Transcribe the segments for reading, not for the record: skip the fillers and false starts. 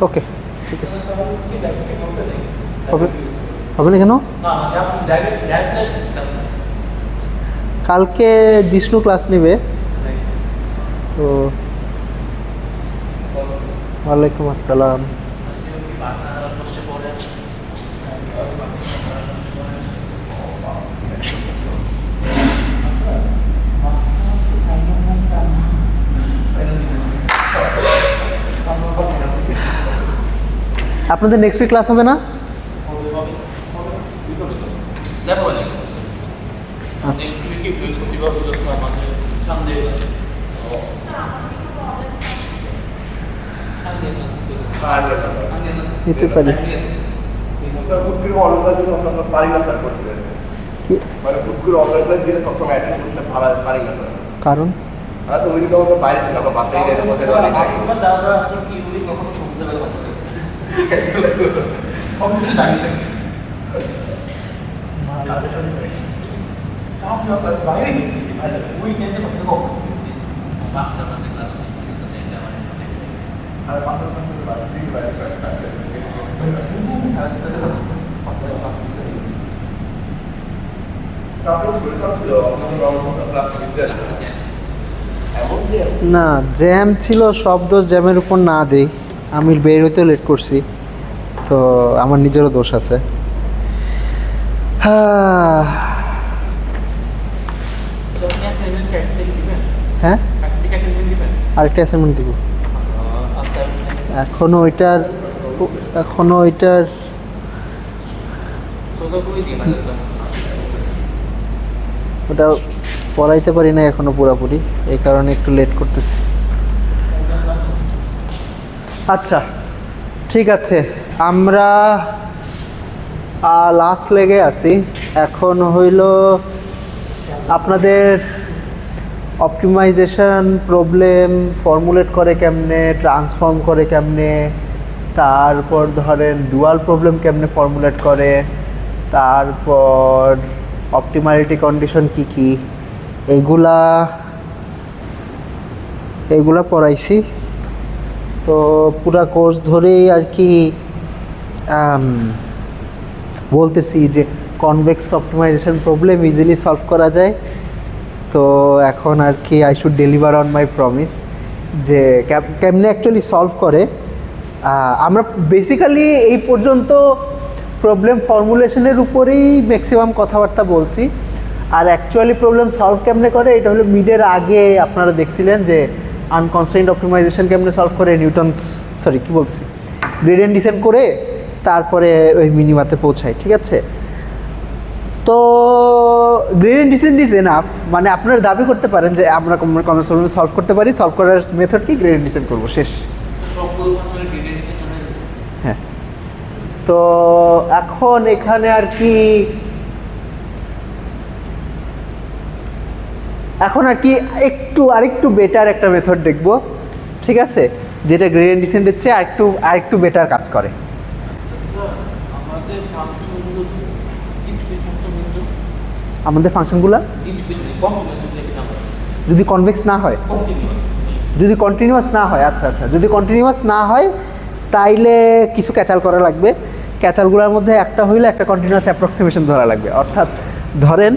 ওকে ঠিক আছে হবে হবে না কেন কালকে জিষ্ণু ক্লাস নেবে তো ওয়ালাইকুম আসসালাম আপনাদের নেক্সট উইক ক্লাস হবে না নিতে পারি কারণ না জ্যাম ছিল সব দোষ জ্যামের উপর না দিই আমি বের হইতে লেট করছি তো আমার নিজেরও দোষ আছে হ্যাঁ আরেকটা অ্যাসাইনমেন্ট দিব এখনো ওইটার ওটা পড়াইতে পারি না এখনো পুরোপুরি এই কারণে একটু লেট করতেছি আচ্ছা ঠিক আছে আমরা লাস্ট লেগে আছি এখন হইল আপনাদের অপটিমাইজেশন প্রবলেম ফর্মুলেট করে কেমনে ট্রান্সফর্ম করে কেমনে তারপর ধরেন ডুয়াল প্রবলেম কেমনে ফর্মুলেট করে তারপর অপটিমালিটি কন্ডিশন কি কি এইগুলা পড়াইছি তো পুরা কোর্স ধরেই আর কি বলতেছি যে convex optimization problem easily solve করা যায় তো এখন আর কি I should deliver on my promise যে কেমনে অ্যাকচুয়ালি সলভ করে আমরা বেসিক্যালি এই পর্যন্ত প্রবলেম ফর্মুলেশনের উপরেই ম্যাক্সিমাম কথাবার্তা বলছি আর অ্যাকচুয়ালি প্রবলেম সলভ কেমনে করে এটা হলো মিডের আগে আপনারা দেখছিলেন যে আনকনস্ট্রেইনড অপটিমাইজেশন কেমনে সলভ করে গ্রেডিয়েন্ট ডিসেন্ট করে তারপরে ওই মিনিমাতে পৌঁছায় ঠিক আছে তো গ্রেডিয়েন্ট ডিসেন্ট ইজ এনাফ মানে আপনারা দাবি করতে পারেন যে আমরা কমন প্রবলেম সলভ করতে পারি সলভ করার মেথড কি গ্রেডিয়েন্ট ডিসেন্ট করবো শেষ হ্যাঁ তো এখন এখানে আর কি আরেকটু বেটার একটা মেথড দেখব ঠিক আছে যেটা গ্রেডিয়েন্ট ডিসেন্টের চেয়ে আরেকটু বেটার কাজ করে আমাদের ফাংশনগুলো যদি কনভেক্স না হয় যদি কন্টিনিউয়াস না হয় আচ্ছা যদি কন্টিনিউয়াস না হয় তাইলে কিছু ক্যাচাল করা লাগবে ক্যাচালগুলোর মধ্যে একটা হইলে একটা কন্টিনিউয়াস অ্যাপ্রক্সিমেশন ধরা লাগবে অর্থাৎ ধরেন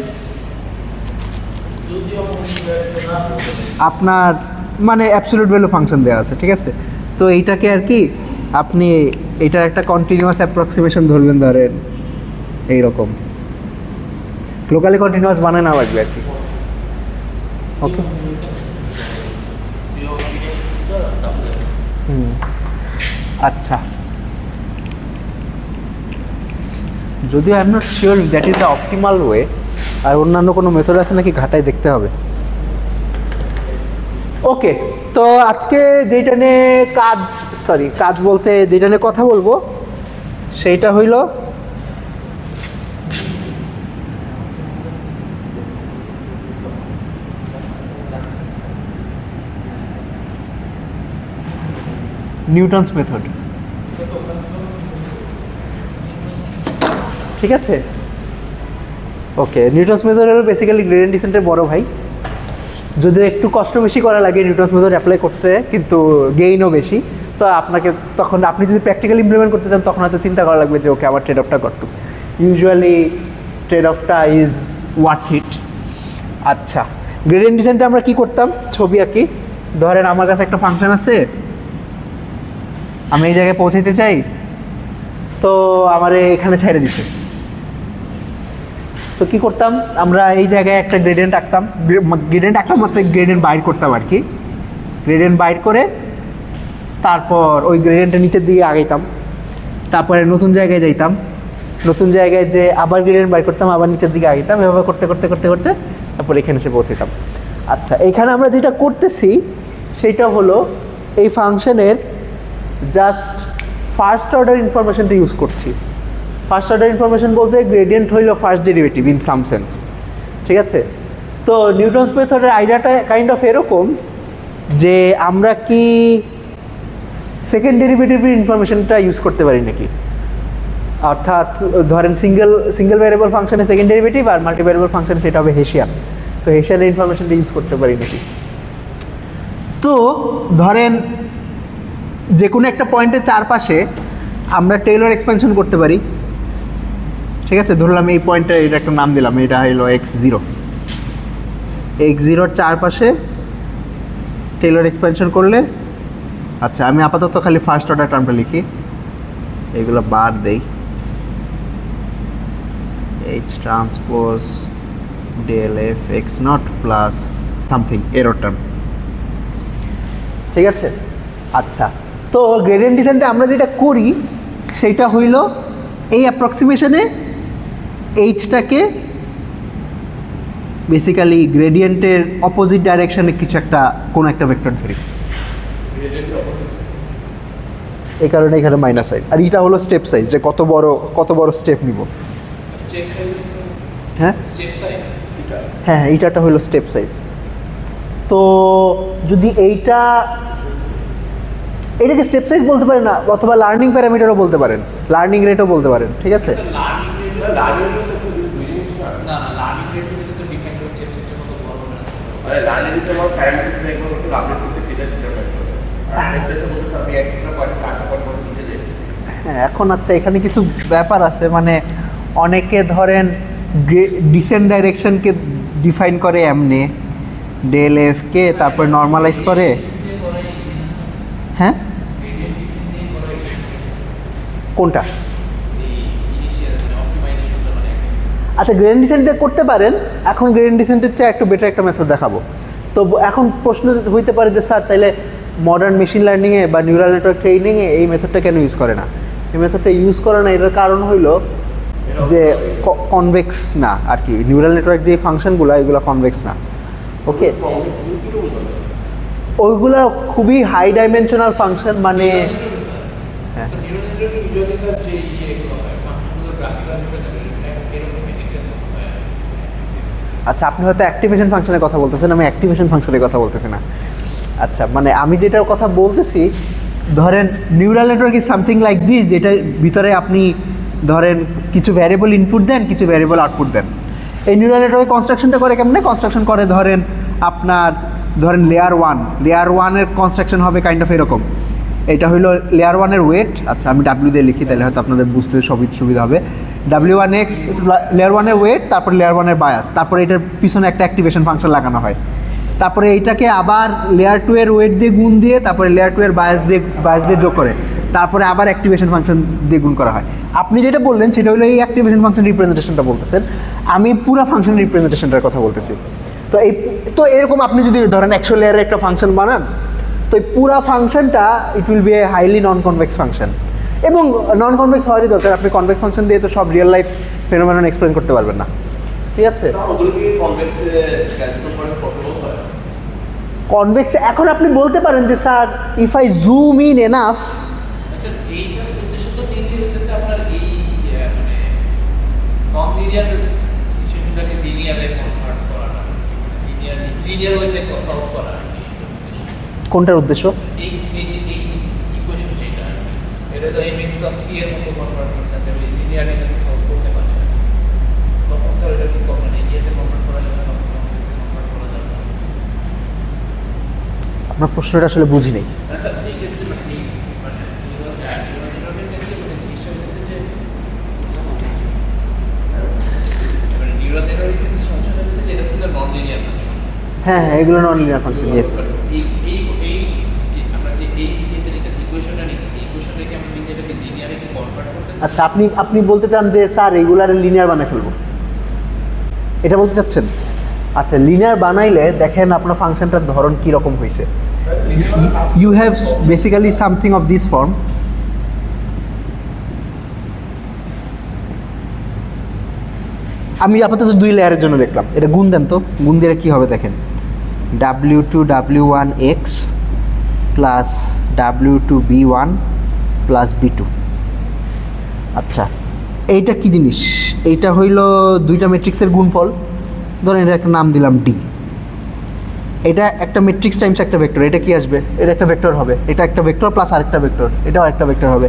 আপনার মানে অ্যাবসলিউট ভ্যালু ফাংশন দেওয়া আছে ঠিক আছে তো এইটাকে আর কি আপনি এটার একটা কন্টিনিউয়াস অ্যাপ্রক্সিমেশন ধরবেন ধরেন এইরকম লোকালি কন্টিনিউয়াস বানায় না লাগবে আর কি ওকে আচ্ছা যদিও I am not sure that is the optimal way আর অন্যান্য কোনো মেথড আছে নাকি ঘাটায় দেখতে হবে ওকে তো আজকে যেটা নিয়ে কাজ বলতে যেটা নিয়ে কথা বলবো সেইটা হইল নিউটনস মেথড ঠিক আছে ওকে নিউটনস মেথড হলো বেসিক্যালি গ্রেডিয়েন্ট ডিসেন্টের বড় ভাই যদিও একটু কষ্ট বেশি করা লাগে নিউটনস মেথড অ্যাপ্লাই করতে কিন্তু গেইনও বেশি তো আপনাকে তখন আপনি যদি প্র্যাকটিক্যালি ইমপ্লিমেন্ট করতে চান তখন হয়তো চিন্তা করা লাগবে যে ওকে আমার ট্রেড অফটা কতটুকু। ইউজুয়ালি ট্রেড অফটা ইজ ওয়ার্থ ইট। আচ্ছা, গ্রেডিয়েন্ট ডিসেন্টে আমরা কি করতাম, ছবি আঁকি। ধরেন আমার কাছে একটা ফাংশন আছে, আমি এই জায়গায় পৌঁছাইতে চাই, তো আমার এখানে ছেড়ে দিছে। তো কি করতাম, আমরা এই জায়গায় একটা গ্রেডিয়েন্ট আঁকতাম, মানে গ্রেডিয়েন্ট বাইর করতাম আর কি। গ্রেডিয়েন্ট বাইর করে তারপর ওই গ্রেডিয়েন্টের নিচের দিকে আগাইতাম, তারপরে নতুন জায়গায় যাইতাম, নতুন জায়গায় যে আবার গ্রেডিয়েন্ট বাইর করতাম, আবার নিচের দিকে আগাইতাম, এভাবে করতে করতে করতে করতে তারপর এখানে এসে পৌঁছাতাম। আচ্ছা, এইখানে আমরা যেটা করতেছি সেটা হলো এই ফাংশনের জাস্ট ফার্স্ট অর্ডার ইনফরমেশনটা ইউজ করছি। ফার্স্ট অর্ডার ইনফরমেশন বলতে গ্রেডিয়েন্ট হইল first derivative in some sense, ঠিক আছে? তো নিউটনস মেথডের আইডিয়াটা কাইন্ড অফ এরকম যে আমরা কি সেকেন্ড ডেরিভেটিভের ইনফরমেশনটা ইউজ করতে পারি নাকি, অর্থাৎ ধরেন সিঙ্গেল ভ্যারিয়েবল ফাংশনে সেকেন্ড ডেরিভেটিভ আর মাল্টি ভ্যারিয়েবল ফাংশনে সেটা হবে হেসিয়ান, তো হেসিয়ানের ইনফরমেশনটা ইউজ করতে পারি নাকি। তো ধরেন যে কোনো একটা পয়েন্টের চারপাশে আমরা টেইলর এক্সপেনশন করতে পারি, ঠিক আছে? ধরলাম এই পয়েন্টটা, এটা একটা নাম দিলাম, এটা হলো x0। x0-র চারপাশে টেইলর এক্সপেনশন করলে, আচ্ছা আমি আপাতত খালি ফার্স্ট অর্ডার টার্মটা লিখি, এগুলো বার দেই, h transpose del f x not plus something error term, ঠিক আছে? আচ্ছা, তো গ্রেডিয়েন্ট ডিসেন্টে আমরা যেটা করি সেইটা হইল এই অ্যাপ্রক্সিমেশনে এইচটাকে বেসিক্যালি গ্রেডিয়েন্টের অপোজিট ডাইরেকশনে কিছু একটা কোনো একটা ভেক্টর ধরি, এই কারণে এখানে মাইনাস সাইন। আর এটা হলো স্টেপ সাইজ, যে কত বড় স্টেপ নিব। হ্যাঁ হ্যাঁ, এইটাটা হলো স্টেপ সাইজ। তো যদি এইটাকে স্টেপ সাইজ বলতে পারেন না, অথবা লার্নিং প্যারামিটারও বলতে পারেন, লার্নিং রেটও বলতে পারেন, ঠিক আছে? হ্যাঁ, এখন আচ্ছা এখানে কিছু ব্যাপার আছে, মানে অনেকে ধরেন ডিসেন্ট ডাইরেকশনকে ডিফাইন করে এমনি ডেল এফ কে, তারপর নর্মালাইজ করে। হ্যাঁ, কোনটা? আচ্ছা, গ্রেডিয়েন্ট ডিসেন্টে করতে পারেন। এখন গ্রেডিয়েন্ট ডিসেন্টের চেয়ে একটু বেটার একটা মেথড দেখাবো। তো এখন প্রশ্ন হইতে পারে যে স্যার তাইলে মডার্ন মেশিন লার্নিংয়ে বা নিউরাল নেটওয়ার্ক ট্রেনিংয়ে এই মেথডটা কেন ইউজ করে না? এই মেথডটা ইউজ করে না, এটার কারণ হইল যে কনভেক্স না আর কি। নিউরাল নেটওয়ার্ক যে ফাংশনগুলো, এগুলো কনভেক্স না। ওকে, ওইগুলো খুবই হাই ডাইমেনশনাল ফাংশন, মানে হ্যাঁ আচ্ছা, আপনি হয়তো অ্যাক্টিভেশন ফাংশনের কথা বলতেছেন, আমি অ্যাক্টিভেশন ফাংশনের কথা বলতেছি না। আচ্ছা, মানে আমি যেটার কথা বলতেছি, ধরেন neural network is something like this, যেটার ভিতরে আপনি ধরেন কিছু ভ্যারিয়েবল ইনপুট দেন, কিছু ভ্যারিয়েবল আউটপুট দেন। এই নিউরাল নেটওয়ার্কের কনস্ট্রাকশনটা করে কেমনে? কনস্ট্রাকশন করে ধরেন লেয়ার ওয়ানের কনস্ট্রাকশন হবে কাইন্ড অফ এরকম। এটা হইলো লেয়ার ওয়ানের ওয়েট। আচ্ছা, আমি ডাব্লিউ দিয়ে লিখি, তাহলে হয়তো আপনাদের বুঝতে সুবিধা হবে। W1x লেয়ার ওয়ানের ওয়েট, তারপর লেয়ার ওয়ানের বায়াস, তারপরে এটার পিছনে একটা অ্যাক্টিভেশন ফাংশন লাগানো হয়। তারপরে এইটাকে আবার লেয়ার 2 এর ওয়েট দিয়ে গুণ দিয়ে, তারপরে লেয়ার 2 এর বায়াস দিয়ে যোগ করে, তারপরে আবার অ্যাক্টিভেশন ফাংশন দিয়ে গুণ করা হয়। আপনি যেটা বললেন সেটা হলো এই অ্যাক্টিভেশন ফাংশন রিপ্রেজেন্টেশনটা বলতেছেন, আমি পুরো ফাংশন রিপ্রেজেন্টেশনটার কথা বলতেছি। তো এরকম আপনি যদি ধরেন 100 লেয়ারের একটা ফাংশন বানান, তো এই পুরা ফাংশনটা it will B a highly non convex function. এবং নন কনভেক্স হওয়ারই দরকার, আপনি কনভেক্স ফাংশন দিয়ে তো সব রিয়েল লাইফ ফেনোমেনন এক্সপ্লেন করতে পারবেন না, ঠিক আছে? কনভেক্স এখন আপনি বলতে পারেন যে sir if I zoom in enough, কোনটার উদ্দেশ্য? আপনার প্রশ্নটা আসলে বুঝি নেই। হ্যাঁ হ্যাঁ, এগুলো নন লিনিয়ার ফাংশন। ইয়েস, এই এই এই যে আমরা যে এই এতে নিতেছি ইকুয়েশনটা নিতেছি, ইকুয়েশনটাকে আমরা লিনিয়ারকে লিনিয়ারে কি কনভার্ট করতেছি? আচ্ছা, আপনি বলতে চান যে স্যার এইগুলার লিনিয়ার বানাই ফেলবো, এটা বলতে চাচ্ছেন? আচ্ছা, লিনিয়ার বানাইলে দেখেন আপনার ফাংশনটার ধরন কী রকম হয়েছে। You have basically something of this form. আমি আপাতত 2 লেয়ারের জন্য দেখলাম, এটা গুণ দেন তো, গুণ দিলে কী হবে দেখেন, W2 W1x plus W2 B1 plus B2। আচ্ছা, এইটা কি জিনিস? এইটা হইল দুইটা ম্যাট্রিক্সের গুণফল, ধরেন এটা একটা নাম দিলাম D। এটা একটা ম্যাট্রিক্স টাইমস একটা ভেক্টর, এটা কি আসবে? এটা একটা ভেক্টর হবে, এটা একটা ভেক্টর প্লাস আরেকটা ভেক্টর, এটাও একটা ভেক্টর হবে।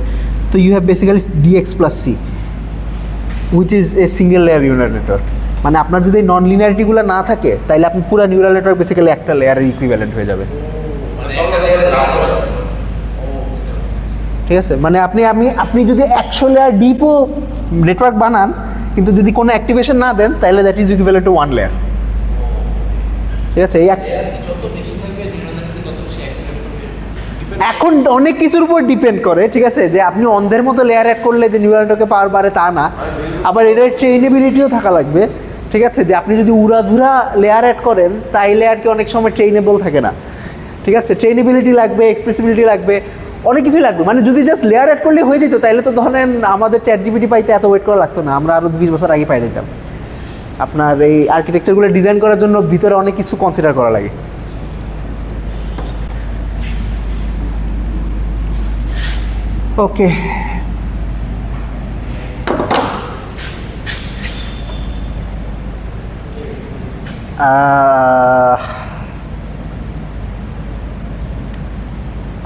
তো you have basically DX plus C which is a single layer neural network. মানে আপনার যদি নন লিনিয়ারিটিগুলো না থাকে তাহলে আপনি পুরো নিউরাল নেটওয়ার্ক বেসিক্যালি একটা লেয়ারের ইকুইভ্যালেন্ট হয়ে যাবে। মানে একটা লেয়ারে ঠিক আছে, মানে আপনি যদি 100 লেয়ার ডিপও নেটওয়ার্ক বানান কিন্তু যদি কোনো অ্যাক্টিভেশন না দেন তাহলে that is equivalent to 1 layer. ঠিক আছে, এই যত বেশি থাকবে নিউরাল নেটওয়ার্ক তত বেশি অ্যাক্টিভেট করবে। এখন অনেক কিছুর উপর ডিপেন্ড করে। ঠিক আছে, যে আপনি অন্ধের মতো লেয়ার অ্যাড করলে যে নিউরাল নেটওয়ার্কে পাওয়ার বাড়ে তা না, আবার এটার ট্রেনেবিলিটিও থাকা লাগবে। ঠিক আছে, যে আপনি যদি উড়াধুরা লেয়ার অ্যাড করেন তাইলে আর কি অনেক সময় ট্রেনেবল থাকে না। ঠিক আছে, ট্রেনেবিলিটি লাগবে, এক্সপ্রেসিবিলিটি লাগবে, অনেক কিছুই লাগবে। মানে যদি জাস্ট লেয়ার অ্যাড করলে হয়ে যেত তাহলে তো ধরেন আমাদের ChatGPT পাইতে এত ওয়েট করা লাগতো না, আমরা আরও 20 বছর আগে পাই যেতাম। আপনার এই আর্কিটেকচারগুলো ডিজাইন করার জন্য ভিতরে অনেক কিছু কনসিডার করা লাগে। ওকে,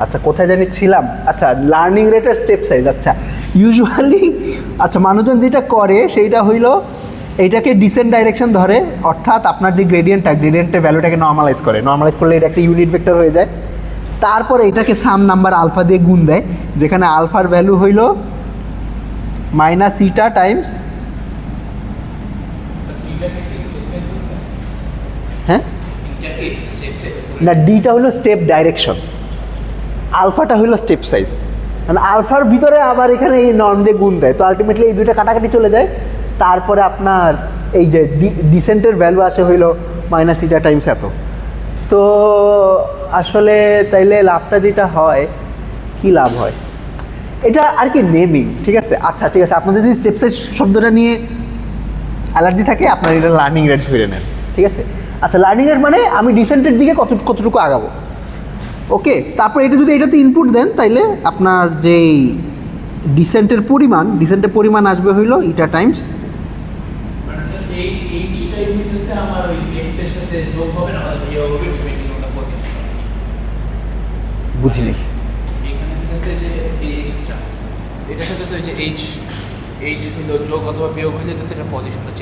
আচ্ছা কোথায় জানি ছিলাম। আচ্ছা, লার্নিং রেট আর স্টেপ সাইজ। আচ্ছা, ইউজুয়ালি আচ্ছা মানুষজন যেটা করে সেইটা হইল এইটাকে ডিসেন্ট ডাইরেকশন ধরে, অর্থাৎ আপনার যে গ্রেডিয়েন্টের ভ্যালুটাকে নর্মালাইজ করলে এটা একটা ইউনিট ভেক্টর হয়ে যায়। তারপর এটাকে সাম নাম্বার আলফা দিয়ে গুণ দেয়, যেখানে আলফার ভ্যালু হইল মাইনাস ইটা টাইমস, হ্যাঁ না, ডিটা হলো স্টেপ ডাইরেকশন, আলফাটা হলো স্টেপ সাইজ। মানে আলফার ভিতরে আবার এখানে এই নর্ম দিয়ে গুণ দেয়, তো আলটিমেটলি এই দুইটা কাটাকাটি চলে যায়। তারপরে আপনার এই যে ডিসেন্টের ভ্যালু আসে হইল মাইনাস ইটা টাইমস এত। তো আসলে তাইলে লাভটা যেটা হয়, কি লাভ হয় এটা আর কি নেমিং। ঠিক আছে, আচ্ছা ঠিক আছে, আপনার যদি স্টেপ সাইজ শব্দটা নিয়ে অ্যালার্জি থাকে আপনার এটা লার্নিং রেট ধরে নেন। ঠিক আছে, আচ্ছা লার্নিং রেট মানে আমি ডিসেন্টের দিকে কতটুকু আগাবো। ওকে, তারপর এটা যদি এটাতে ইনপুট দেন তাইলে আপনার যেই ডিসেন্টের পরিমাণ আসবে হইল ইটা টাইমস বুঝলি।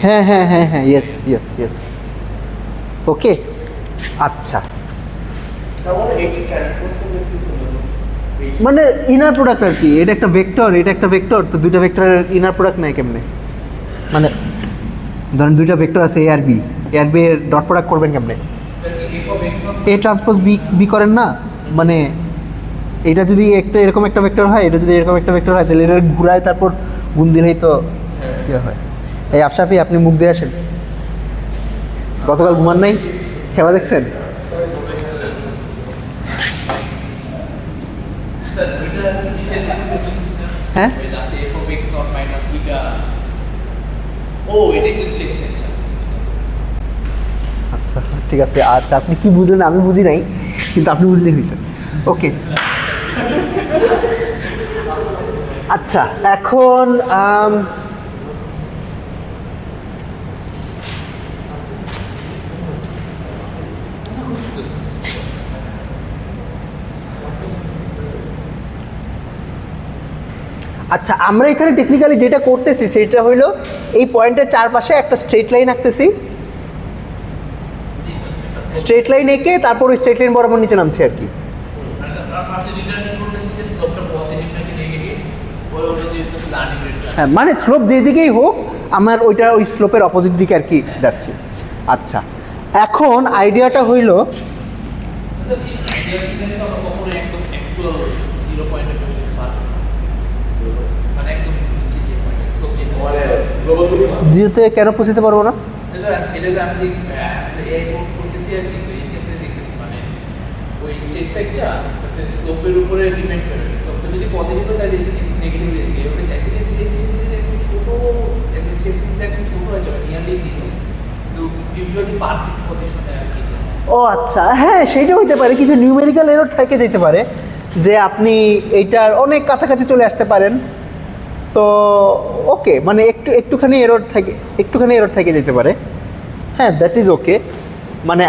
হ্যাঁ হ্যাঁ হ্যাঁ হ্যাঁ, ইয়েস ইয়েস ইয়েস। ওকে, আচ্ছা মানে ইনার প্রোডাক্ট আর কি, এটা একটা ভেক্টর, তো দুইটা ভেক্টরের ইনার প্রোডাক্ট নেয় কেমনে? মানে ধরেন দুইটা ভেক্টর আছে এ আর বি এর ডট প্রোডাক্ট করবেন কেমনে? এ ট্রান্সপোজ বি করেন না, মানে এটা যদি একটা এরকম একটা ভেক্টর হয়, এটা যদি এরকম একটা ভেক্টর হয়, তাহলে এটা ঘুরায় তারপর গুণ দিলেই তো ইয়ে হয়। এই আফসাফি, আপনি মুখ দিয়ে আসেন, গতকাল ঘুমান নাই, খেলা দেখছেন? হ্যাঁ, আচ্ছা ঠিক আছে। আচ্ছা, আপনি কি বুঝলেন আমি বুঝি নাই, কিন্তু আপনি বুঝলেই হয়েছে। ওকে, আচ্ছা এখন আচ্ছা আমরা এখানে টেকনিক্যালি যেটা করতেছি সেটা হইলো এই পয়েন্টের চারপাশে একটা স্ট্রেট লাইন আঁকতেছি, স্ট্রেট লাইন এঁকে তারপর ওই স্ট্রেট লাইন বরাবর নিচে নামছি আর কি। হ্যাঁ, মানে স্লোপ যেদিকেই হোক আমার ওই স্লোপের অপোজিট দিকে আর কি যাচ্ছি। আচ্ছা, এখন আইডিয়াটা হইল আইডিয়া থেকে তো আমরা কখনো একদম অ্যাকচুয়াল 0 পয়েন্টে পৌঁছাতে পারবো না, মানে একদম নিচে যে পয়েন্ট স্কোপ যেটা মানে গ্লোবালি জিরোতে কেন পৌঁছাতে পারবো না? এটা আমি যে এআই কোর্স করতেছি আর কিন্তু এই ক্ষেত্রে দেখতেছি মানে ওই স্টেট সাইজটা স্কোপের উপরে ডিপেন্ড করে। স্কোপটা যদি পজিটিভ হয় তাহলে নেগেটিভ হয়ে যাবে, ওটা চাইতে চাইতে ছোট একদম সেটটা একদম ছোট হয়ে যাবে, নিয়ারলি জিরো, কিন্তু ইউজুয়ালি পারফেক্ট পজিশনে আর কি। ও আচ্ছা, হ্যাঁ সেটা হইতে পারে, কিছু নিউমেরিক্যাল এরর থেকে যেতে পারে যে আপনি এইটার অনেক কাছাকাছি চলে আসতে পারেন। তো ওকে, মানে একটুখানি এরর থেকে যেতে পারে। হ্যাঁ, দ্যাট ইজ ওকে। মানে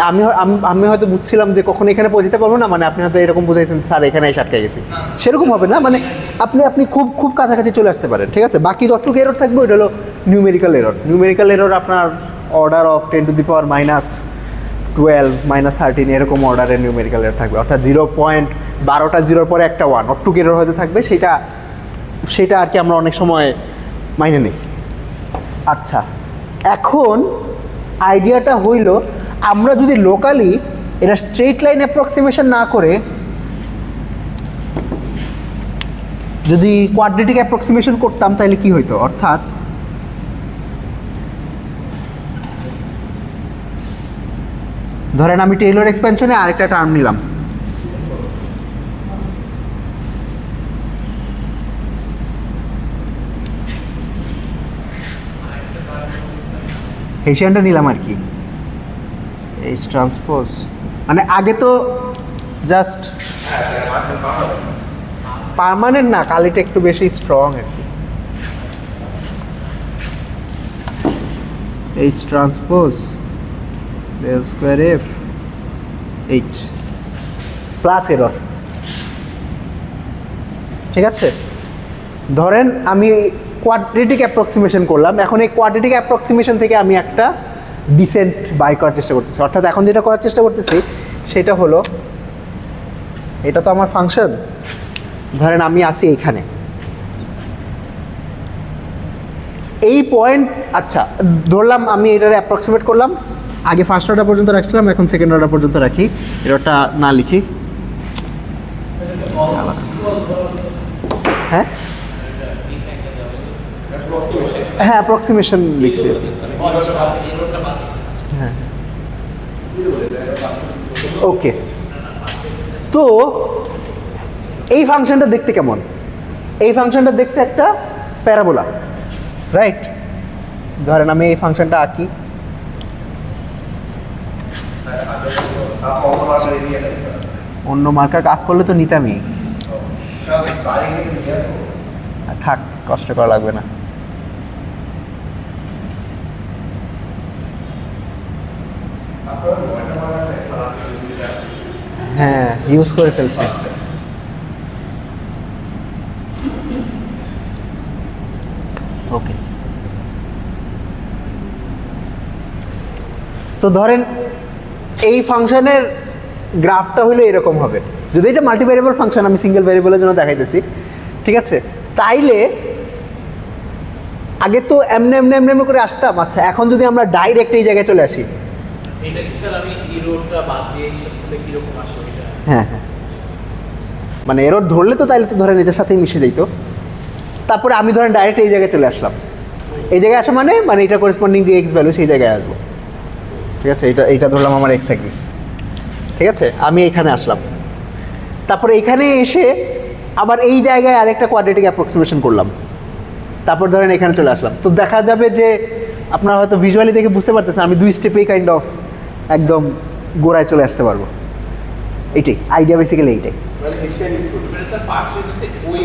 আমি হয়তো বুঝছিলাম যে কখন এখানে পৌঁছতে পারবো না, মানে আপনি হয়তো এরকম বুঝাইছেন স্যার এখানে এসে আটকে গেছি, সেরকম হবে না। মানে আপনি খুব কাছাকাছি চলে আসতে পারেন, ঠিক আছে। বাকি যতটুকু এরর থাকবে ওইটা হলো নিউমেরিক্যাল এরর আপনার অর্ডার অফ 10 টু দি পাওয়ার -12 -13 এরকম অর্ডারের নিউমেরিক্যাল এরর থাকবে, অর্থাৎ 0.12টা জিরোর পরে একটা 1 অটুক এরর হয়তো থাকবে, সেটা আর কি আমরা অনেক সময় মাইনে নিই। আচ্ছা, এখন আইডিয়াটা হইল আমরা যদি লোকালি এটা স্ট্রেট লাইন অ্যাপ্রক্সিমেশন না করে যদি কোয়াড্রেটিক অ্যাপ্রক্সিমেশন করতাম তাহলে কি হইতো, অর্থাৎ ধরেন আমি টেইলর এক্সপেনশনে আরেকটা টার্ম নিলাম, হেসিয়ানটা নিলাম আর কি, এইচ ট্রান্সপোজ। মানে আগে তো জাস্ট পার্মানেন্ট না, কালিটা একটু বেশি স্ট্রং আর কি। H transpose del square F H plus error, ঠিক আছে। ধরেন আমি কোয়াড্রেটিক অ্যাপ্রক্সিমেশন করলাম, এখন এই কোয়াড্রেটিক অ্যাপ্রক্সিমেশন থেকে আমি একটা ডিসেন্ট বাই করার চেষ্টা করতেছি। অর্থাৎ এখন যেটা করার চেষ্টা করতেছি সেটা হলো, এটা তো আমার ফাংশন, ধরেন আমি আসি এইখানে, এই পয়েন্ট, আচ্ছা ধরলাম আমি এটার অ্যাপ্রক্সিমেট করলাম, আগে ফার্স্ট অর্ডার পর্যন্ত রাখছিলাম, এখন সেকেন্ড অর্ডার পর্যন্ত রাখি, এরটা না লিখি। হ্যাঁ হ্যাঁ, অ্যাপ্রক্সিমেশন লিখছি। হ্যাঁ ওকে, তো এই ফাংশনটা দেখতে কেমন? এই ফাংশনটা দেখতে একটা প্যারাবোলা, রাইট? ধরেন আমি এই ফাংশনটা আঁকি, অন্য মার্কার কাজ করলে তো নিতামই, থাক কষ্ট করা লাগবে না। হ্যাঁ ইউজ করে ফেলছি। ওকে, তো ধরেন এই ফাংশনের গ্রাফটা হলো এরকম হবে, যদি এটা মাল্টি ভ্যারিয়েবল ফাংশন, আমি সিঙ্গেল ভ্যারিয়েবলের জন্য দেখাইতেছি, ঠিক আছে। তাইলে আগে তো এমনি করে আসতাম, আচ্ছা এখন যদি আমরা ডাইরেক্ট এই জায়গায় চলে আসি, এটা কি স্যার আমি এররটা বাদ দিয়ে হিসাব করলে কি রকম আসবে এটা? হ্যাঁ হ্যাঁ, মানে এরর ধরলে তো তাইলে তো ধরেন এটার সাথেই মিশে যাইতো। তারপরে আমি ধরেন ডাইরেক্ট এই জায়গায় চলে আসলাম, এই জায়গায় আসা মানে এটা করেসপন্ডিং যে এক্স ভ্যালু সেই জায়গায় আসবো, ঠিক আছে। এইটা ধরলাম আমার এক্স অ্যাক্সিস, ঠিক আছে। আমি এখানে আসলাম, তারপরে এইখানে এসে আবার এই জায়গায় আরেকটা কোয়াড্রেটিক অ্যাপ্রক্সিমেশন করলাম, তারপর ধরেন এখানে চলে আসলাম। তো দেখা যাবে যে আপনারা হয়তো ভিজুয়ালি দেখে বুঝতে পারতেছেন আমি 2 স্টেপেই কাইন্ড অফ একদম গোড়ায় চলে আসতে পারবো। এইটাই আইডিয়া, বেসিক্যালি এইটাই। মানে হেসিয়ান ইউজ করতে মানে স্যার পার্টস হইতেছে ওই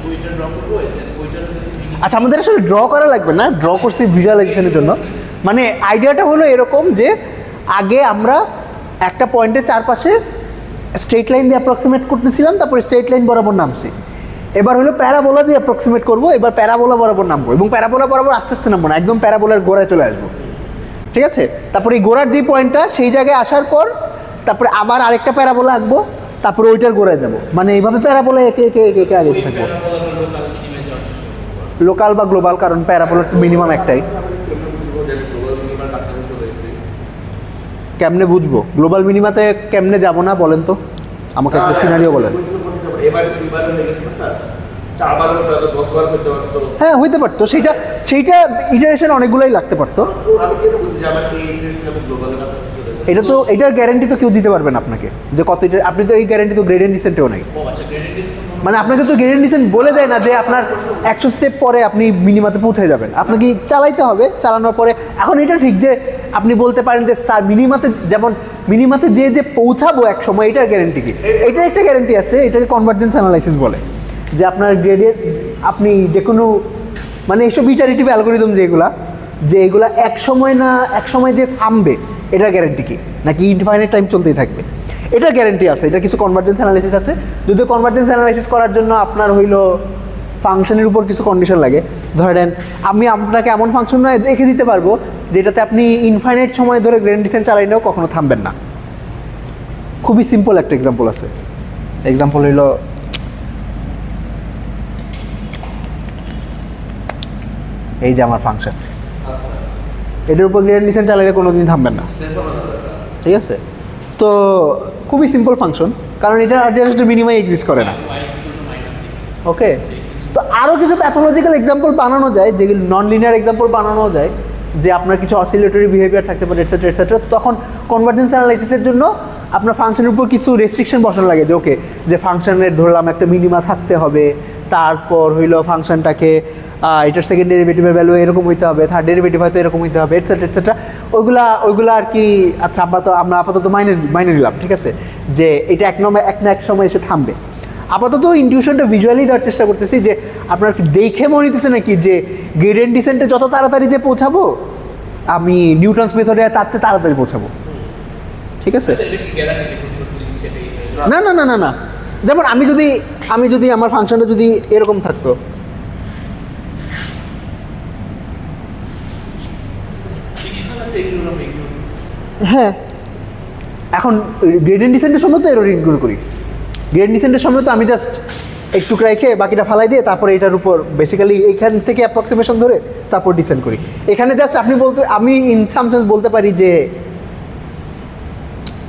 ওইটা ড্র করবো, ওইটা হইতেছে। আচ্ছা আমাদের আসলে ড্র করা লাগবে না, ড্র করছি ভিজুয়ালাইজেশনের জন্য। মানে আইডিয়াটা হলো এরকম যে আগে আমরা একটা পয়েন্টের চারপাশে স্ট্রেট লাইন দিয়ে অ্যাপ্রক্সিমেট করতেছিলাম, তারপরে স্ট্রেট লাইন বরাবর নামছি। এবার হলো প্যারাবোলা দিয়ে অ্যাপ্রক্সিমেট করবো, এবার প্যারাবোলা বরাবর নামবো, এবং প্যারাবোলা বরাবর আস্তে আস্তে নামবো না, একদম প্যারাবোলার গোড়ায় চলে আসবো, ঠিক আছে। তারপরে এই গোড়ার যে পয়েন্টটা সেই জায়গায় আসার পর তারপরে আবার আরেকটা প্যারাবোলা আঁকবো, তারপরে ওইটার গোড়ায় যাবো, মানে এইভাবে প্যারাবোলা একে একে একে একে আগে থাকবো, লোকাল বা গ্লোবাল, কারণ প্যারাবোলার তো মিনিমাম একটাই। কেমনে বুঝবো? গ্লোবাল মিনিমাতে কেমনে যাব না বলেন তো, আমাকে একটা সিনারিও বলেন। হ্যাঁ হইতে পারতো, সেইটা ইটারেশন অনেকগুলোই লাগতে পারতো। এটা তো এটার গ্যারান্টি তো কেউ দিতে পারবে না আপনাকে যে কত এটা, আপনি তো এই গ্যারান্টি তো গ্রেডিয়েন্ট ডিসেন্টেও নাই। মানে আপনাকে তো গ্রেডিয়েন্ট ডিসেন্ট বলে দেয় না যে আপনার 100 স্টেপ পরে আপনি মিনিমাতে পৌঁছে যাবেন, আপনাকে চালাইতে হবে, চালানোর পরে। এখন এটা ঠিক যে আপনি বলতে পারেন যে স্যার মিনিমাতে, যেমন মিনিমাতে যে পৌঁছাবো এক সময়, এটার গ্যারান্টি কি? এটার একটা গ্যারান্টি আছে, এটাকে কনভার্জেন্স অ্যানালাইসিস বলে, যে আপনার গ্রেডিয়েন্ট আপনি যে কোনো মানে এইসব ইটারেটিভ অ্যালগোরিদম যেগুলা, যে এগুলা এক সময় যে থামবে, এটার গ্যারান্টি কি? নাকি ইনফাইনাইট টাইম চলতেই থাকবে? এটার গ্যারান্টি আছে, এটা কিছু কনভার্জেন্স অ্যানালাইসিস আছে। যদিও কনভার্জেন্স অ্যানালাইসিস করার জন্য আপনার হইলো ফাংশনের উপর কিছু কন্ডিশন লাগে। ধরেন আমি আপনাকে এমন ফাংশন রেখে দিতে পারবো যেটাতে আপনি ইনফাইনাইট সময় ধরে গ্রেডিয়েন্ট ডিসেন্ট চালাইলেও কখনো থামবেন না। খুবই সিম্পল একটা এক্সাম্পল আছে। এক্সাম্পল হইলো এই যে আমার ফাংশন, এটার উপর গ্রেডিয়েন্ট ডিসেন্ট চালাইলে কোনোদিন থামবেন না, ঠিক আছে? তো খুবই সিম্পল ফাংশন, কারণ এটা জাস্ট মিনিমাই এক্সিস্ট করে না। ওকে, তো আরও কিছু প্যাথোলজিক্যাল এক্সাম্পল বানানো যায়, যেগুলো নন লিনিয়ার এক্সাম্পল বানানো যায়, যে আপনার কিছু অসিলেটরি বিহেভিয়ার থাকতে পারে এটসেট্রা এটসেট্রা। তখন কনভার্জেন্স অ্যানালাইসিসের জন্য আপনার ফাংশনের উপর কিছু রেস্ট্রিকশন বসানো লাগে, যে ওকে, যে ফাংশনের ধরলাম একটা মিনিমা থাকতে হবে, তারপর হইলো ফাংশনটাকে এটার সেকেন্ড ডেরিভেটিভের ভ্যালু এরকম হইতে হবে, থার্ড ডেরিভেটিভ হয়তো এরকম হইতে হবে, এটসেট্রা এটসেট্রা। ওইগুলো আর কি, আচ্ছা আমরা আপাতত মাইনে নিলাম, ঠিক আছে, যে এটা এক সময় এসে থামবে। আপাতত ইনটিউশনটা ভিজুয়ালি দেওয়ার চেষ্টা করতেছি, যে আপনার কি দেখে মনে হইতেছে নাকি যে গ্রেডিয়েন্ট ডিসেন্টে যত তাড়াতাড়ি যে পৌঁছাবো আমি নিউটনস মেথডে তার চেয়ে তাড়াতাড়ি পৌঁছাবো, ঠিক আছে? না না না না না, যেমন আমি যদি আমার ফাংশনটা যদি এরকম থাকতো, হ্যাঁ, এখন গ্রেডিয়েন্ট ডিসেন্টের সময় তো এরর ইনক্লুড করি। গ্রেডিয়েন্ট ডিসেন্টের সময় তো আমি জাস্ট একটু রেখে বাকিটা ফালাই দিয়ে তারপরে এটার উপর বেসিক্যালি এইখান থেকে অ্যাপ্রক্সিমেশন ধরে তারপর ডিসেন্ট করি। এখানে জাস্ট আমি ইন সাম সেন্স বলতে পারি যে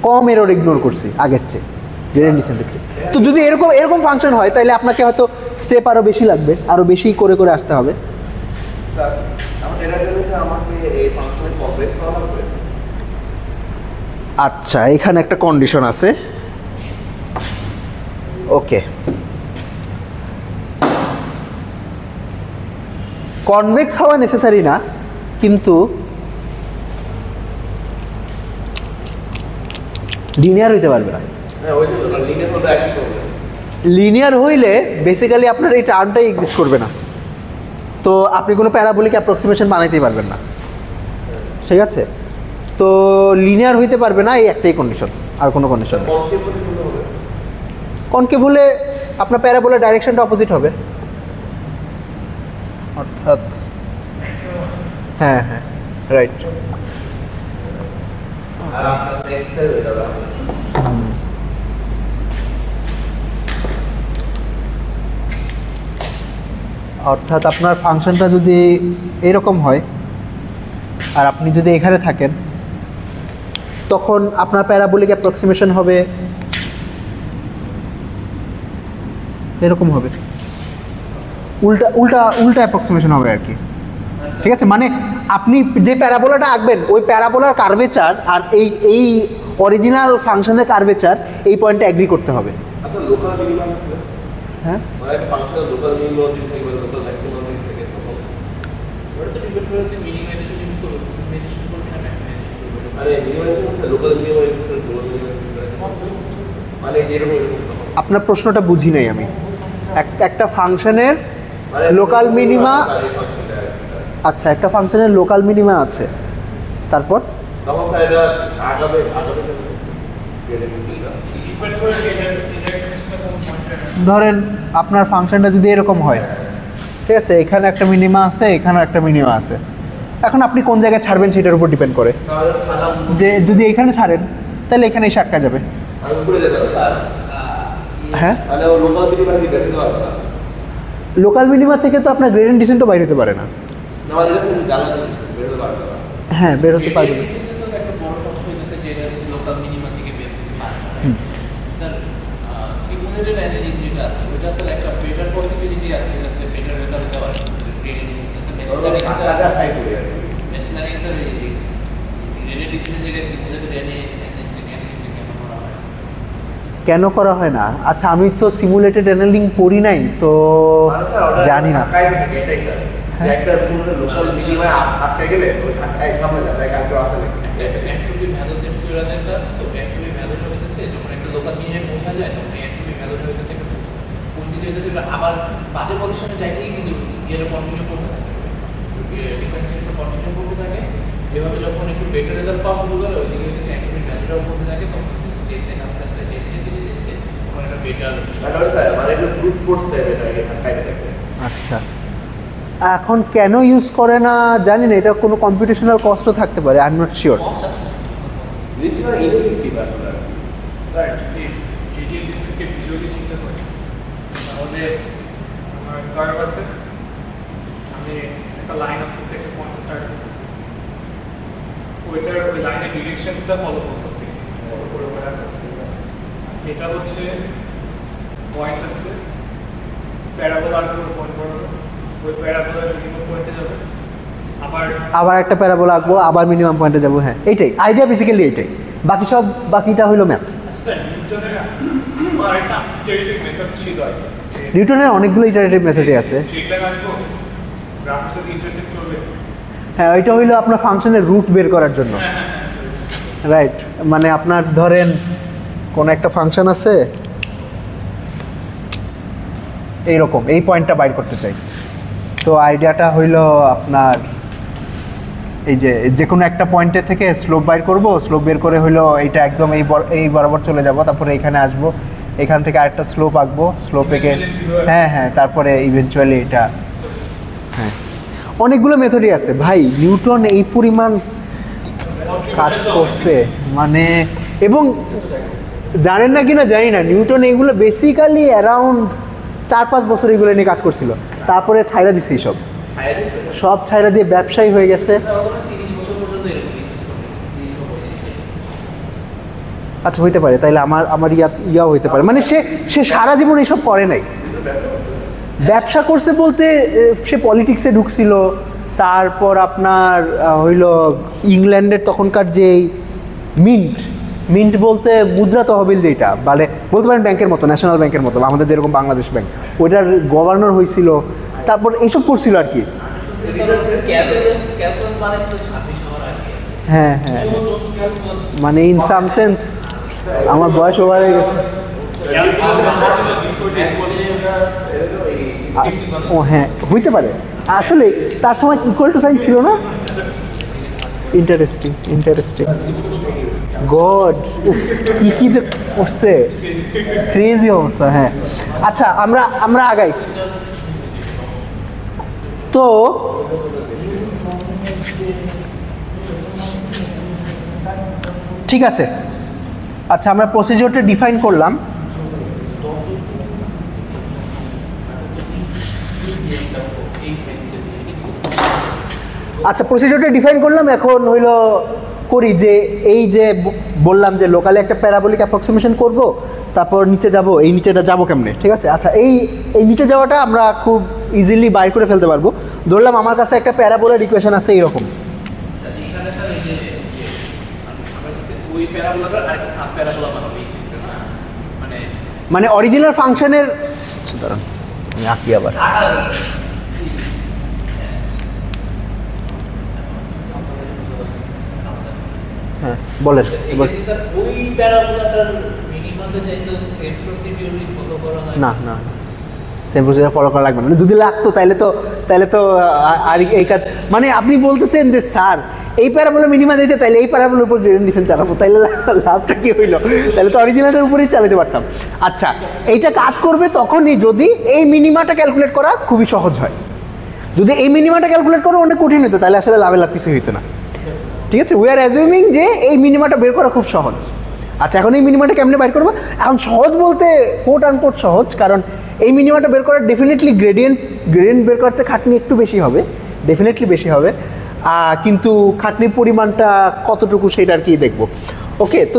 কম এরর ইগনোর করছি আগের চেয়ে, গ্রেডিয়েন্ট ডিসেন্টের চেয়ে। তো যদি এরকম ফাংশন হয়, তাহলে আপনাকে হয়তো স্টেপ আরও বেশি লাগবে, আরও বেশি করে আসতে হবে। আচ্ছা, এখানে একটা কন্ডিশন আছে। ওকে, কনভেক্স হওয়া নেসেসারি না, কিন্তু লিনিয়ার হইতে পারবে না। লিনিয়ার হইলে বেসিক্যালি আপনার এই টার্মটাই এক্সিস্ট করবে না, তো আপনি কোনো প্যারাবোলিক অ্যাপ্রক্সিমেশন বানাইতেই পারবেন না, ঠিক আছে? তো লিনিয়ার হইতে পারবে না, এই একটাই কন্ডিশন, আর কোনো কন্ডিশন নেই। কনকেভ হলে আপনার প্যারাবোলার ডাইরেকশনটা অপোজিট হবে, অর্থাৎ হ্যাঁ রাইট। অর্থাৎ আপনার ফাংশনটা যদি এরকম হয় আর আপনি যদি এখানে থাকেন, তখন আপনার প্যারাবোলিক অ্যাপ্রক্সিমেশন হবে এরকম হবে, উল্টা অ্যাপ্রক্সিমেশন হবে আর কি, ঠিক আছে? মানে আপনি যে প্যারাবোলাটা আঁকবেন, ওই প্যারাবোলার কার্ভেচার আর এই অরিজিনাল ফাংশনের কার্ভেচার এই পয়েন্টে এগ্রি করতে হবে। আচ্ছা, লোকাল মিনিমাম হ্যাঁ, মানে একটা ফাংশনের লোকাল মিনিমাম যদি থাকে বা লোকাল ম্যাক্সিমাম যদি থাকে, তখন ওটা তো ডিপেন্ড করে যে মিনিমাইজেশন ইউজ করবে, মিনিমাইজেশন করবে না ম্যাক্সিমাইজেশন করবে। মানে মিনিমাইজেশন আছে, local minimum express, global minimum express, মানে যেরকম এরকম। আপনার প্রশ্নটা বুঝি নাই আমি। একটা ফাংশনের লোকাল মিনিমা, আচ্ছা, একটা ফাংশনের লোকাল মিনিমা আছে, তারপর তখন স্যার এটা আগাবে ধরেন আপনার ফাংশনটা যদি এরকম হয়, ঠিক আছে, এখানে একটা মিনিমা আছে, এখানে একটা মিনিমা আছে। এখন আপনি কোন জায়গায় ছাড়বেন সেটার উপর ডিপেন্ড করে, যে যদি এখানে ছাড়েন তাহলে এখানে এসে আটকা যাবে। হ্যাঁ, লোকাল মিনিমা থেকে তো আপনার গ্রেডিয়েন্ট ডিসেন্টও বাইরে হতে পারে না। না, মানে জানা বের হতে পারবে। হ্যাঁ, বের হতে পারবে না। তো একটা বড় সমস্যা হইতেছে যে সিমুলেটেড অ্যানালিং যেটা আছে ওটা আসলে একটা বেটার পসিবিলিটি আছে যাতে বেটার রেজাল্ট দেওয়ার মেশিন লার্নিং স্যার এই গ্রেডেড ডিসিশন জায়গায় সিমুলেটেড অ্যানালিং কেন করা হয় না? আচ্ছা আমি তো সিমুলেটেড অ্যানালিং পড়ি নাই তো জানি না। একটা লোকাল মিনিমায় আটকে গেলে ওই ধাক্কায় সামনে যায় তাই কালকে আসলে এন্ট্রপি ভ্যালু সেট করে দেয় স্যার। তো এন্ট্রপি ভ্যালুটা হইতেছে যখন একটা লোকাল মিনিমায় পৌঁছা যায় তখন এন্ট্রপি ভ্যালুটা হইতেছে একটা পরিস্থিতি হইতেছে আবার বাজে পজিশনে যায় ঠিকই কিন্তু এটা কন্টিনিউ করতে থাকে, ডিফারেন্সিয়েশনটা কন্টিনিউ করতে থাকে। এভাবে যখন একটু বেটার রেজাল্ট পাওয়া শুরু করে ওইদিকে হইতেছে এন্ট্রপি ভ্যালুটাও করতে থাকে, তখন হইতেছে স্টেট সাইজ আস্তে আস্তে যেতে যেতে যেতে যেতে তখন একটা বেটার মানে একটু ব্রুট ফোর্স টাইপ এটা ধাক্কায় থাকে। আচ্ছা এখন কেন ইউজ করে না জানি না, এটা কোনো কম্পিটিশনাল কস্টও থাকতে পারে, I am not sure. Cost আছে দিস ইজ ইনএফেক্টিভ আসলে স্যার যদি জিডিএল ডিসিকে ভিজুয়ালি চিন্তা করি তাহলে আমার কার্ভ আছে, আমি একটা লাইন আঁকতেছি, একটা পয়েন্ট স্টার্ট করতেছি, ওইটার ওই লাইনের ডিরেকশনটা ফলো করতে ফলো করে ওরা এটা হচ্ছে পয়েন্ট আছে, প্যারাবোলার পয়েন্ট করবো, ওই প্যারাবোলার মিনিমাম পয়েন্টে যাবে, আবার একটা প্যারাবোলা আঁকবো, আবার মিনিমাম পয়েন্টে যাবো। হ্যাঁ এইটাই আইডিয়া, বেসিক্যালি এইটাই, বাকিটা হইলো ম্যাথ। স্যার নিউটনের আরেকটা ইটারেটিভ মেথড ছিল আর কি, নিউটনের অনেকগুলো ইটারেটিভ মেথডই আছে। স্ট্রেট লাইন আঁকবো, গ্রাফের সাথে ইন্টারসেক্ট করবে। হ্যাঁ ওইটা হইলো আপনার ফাংশনের রুট বের করার জন্য, রাইট? মানে আপনার ধরেন কোন একটা ফাংশন আছে এইরকম, এই পয়েন্টটা বাইর করতে চাই, তো আইডিয়াটা হইলো আপনার এই যে কোনো একটা পয়েন্টের থেকে স্লোপ বাইর করব, স্লোপ বের করে হইলো এইটা একদম এই বরাবর চলে যাব, তারপরে এইখানে আসবো, এখান থেকে আরেকটা স্লোপ আঁকবো, স্লোপ এঁকে হ্যাঁ তারপরে ইভেনচুয়ালি এটা। হ্যাঁ অনেকগুলো মেথডই আছে ভাই, নিউটন এই পরিমাণ কাজ করছে মানে, এবং জানেন না কিনা জানি না, নিউটন এইগুলো বেসিক্যালি অ্যারাউন্ড 4-5 বছর এগুলো নিয়ে কাজ করছিল, তারপরে ছাইরা দিছি সব ছাইরা দিয়ে ব্যবসায়ী হয়ে গেছে। 30 বছর পর্যন্ত এরকম বিজনেস করে, 30 বা 35। আচ্ছা হইতে পারে, তাইলে আমার ইয়া হইতে পারে, মানে সে সারা জীবন এইসব করে নাই, ব্যবসা করছে বলতে সে পলিটিক্সে ঢুকছিল, তারপর আপনার হইল ইংল্যান্ডের তখনকার যেই মিন্ট বলতে মুদ্রা তহবিল, যেটা মানে বলতে পারেন ব্যাংকের মতো, ন্যাশনাল ব্যাংকের মতো, আমাদের যেরকম বাংলাদেশ ব্যাংক, ওইটার গভর্নর হয়েছিল, তারপর এইসব করছিল আর কি। হ্যাঁ মানে ইন সাম সেন্স আমার বয়স ওভার হয়ে গেছে। ও হ্যাঁ হইতে পারে, আসলে তার সময় ইকুয়াল টু সাইন ছিল না। ইন্টারেস্টিং গড, কি যে করছে, ক্রেজি অবস্থা। হ্যাঁ আচ্ছা আমরা আগাই তো, ঠিক আছে। আচ্ছা আমরা প্রসিডিওরটা ডিফাইন করলাম, এখন হইল করি যে এই যে বললাম যে লোকালে একটা প্যারাবোলিক অ্যাপ্রক্সিমেশন করব, তারপর নিচে যাব, এই নিচেটা যাব কেমনে, ঠিক আছে? আচ্ছা এই নিচে যাওয়াটা আমরা খুব ইজিলি বাইর করে ফেলতে পারবো। ধরলাম আমার কাছে একটা প্যারাবোলার ইকুয়েশন আছে এইরকম, মানে অরিজিনাল ফাংশনের, আমি আঁকি আবার, হ্যাঁ বলেন। না সেম প্রসিডিউর ফলো করা লাগবে না, যদি লাগতো তাহলে তো আর এই কাজ, মানে আপনি বলতেছেন যে স্যার এই প্যারাবোলা মিনিমা যেতে, তাহলে এই প্যারাবোলার উপর গ্রেডিয়েন্ট ডিসেন্ট চালাবো, তাহলে লাভটা কি হইলো? তাহলে তো অরিজিনালের উপরেই চালাতে পারতাম। আচ্ছা এইটা কাজ করবে তখনই যদি এই মিনিমাটা ক্যালকুলেট করা খুবই সহজ হয়। যদি এই মিনিমাটা ক্যালকুলেট করা অনেক কঠিন হতো তাহলে আসলে লাভ কিছু হইতো না, ঠিক আছে? উই আর অ্যাজিউমিং যে এই মিনিমাটা বের করা খুব সহজ। আচ্ছা এখন এই মিনিমাটা কেমনে বের করবো? এখন সহজ বলতে কোট আনকোট সহজ, কারণ এই মিনিমাটা বের করার ডেফিনেটলি গ্রেডিয়েন্ট বের করার চেয়ে খাটনি একটু বেশি হবে, ডেফিনেটলি বেশি হবে, কিন্তু খাটনির পরিমাণটা কতটুকু সেটা আর কি দেখবো। ওকে, তো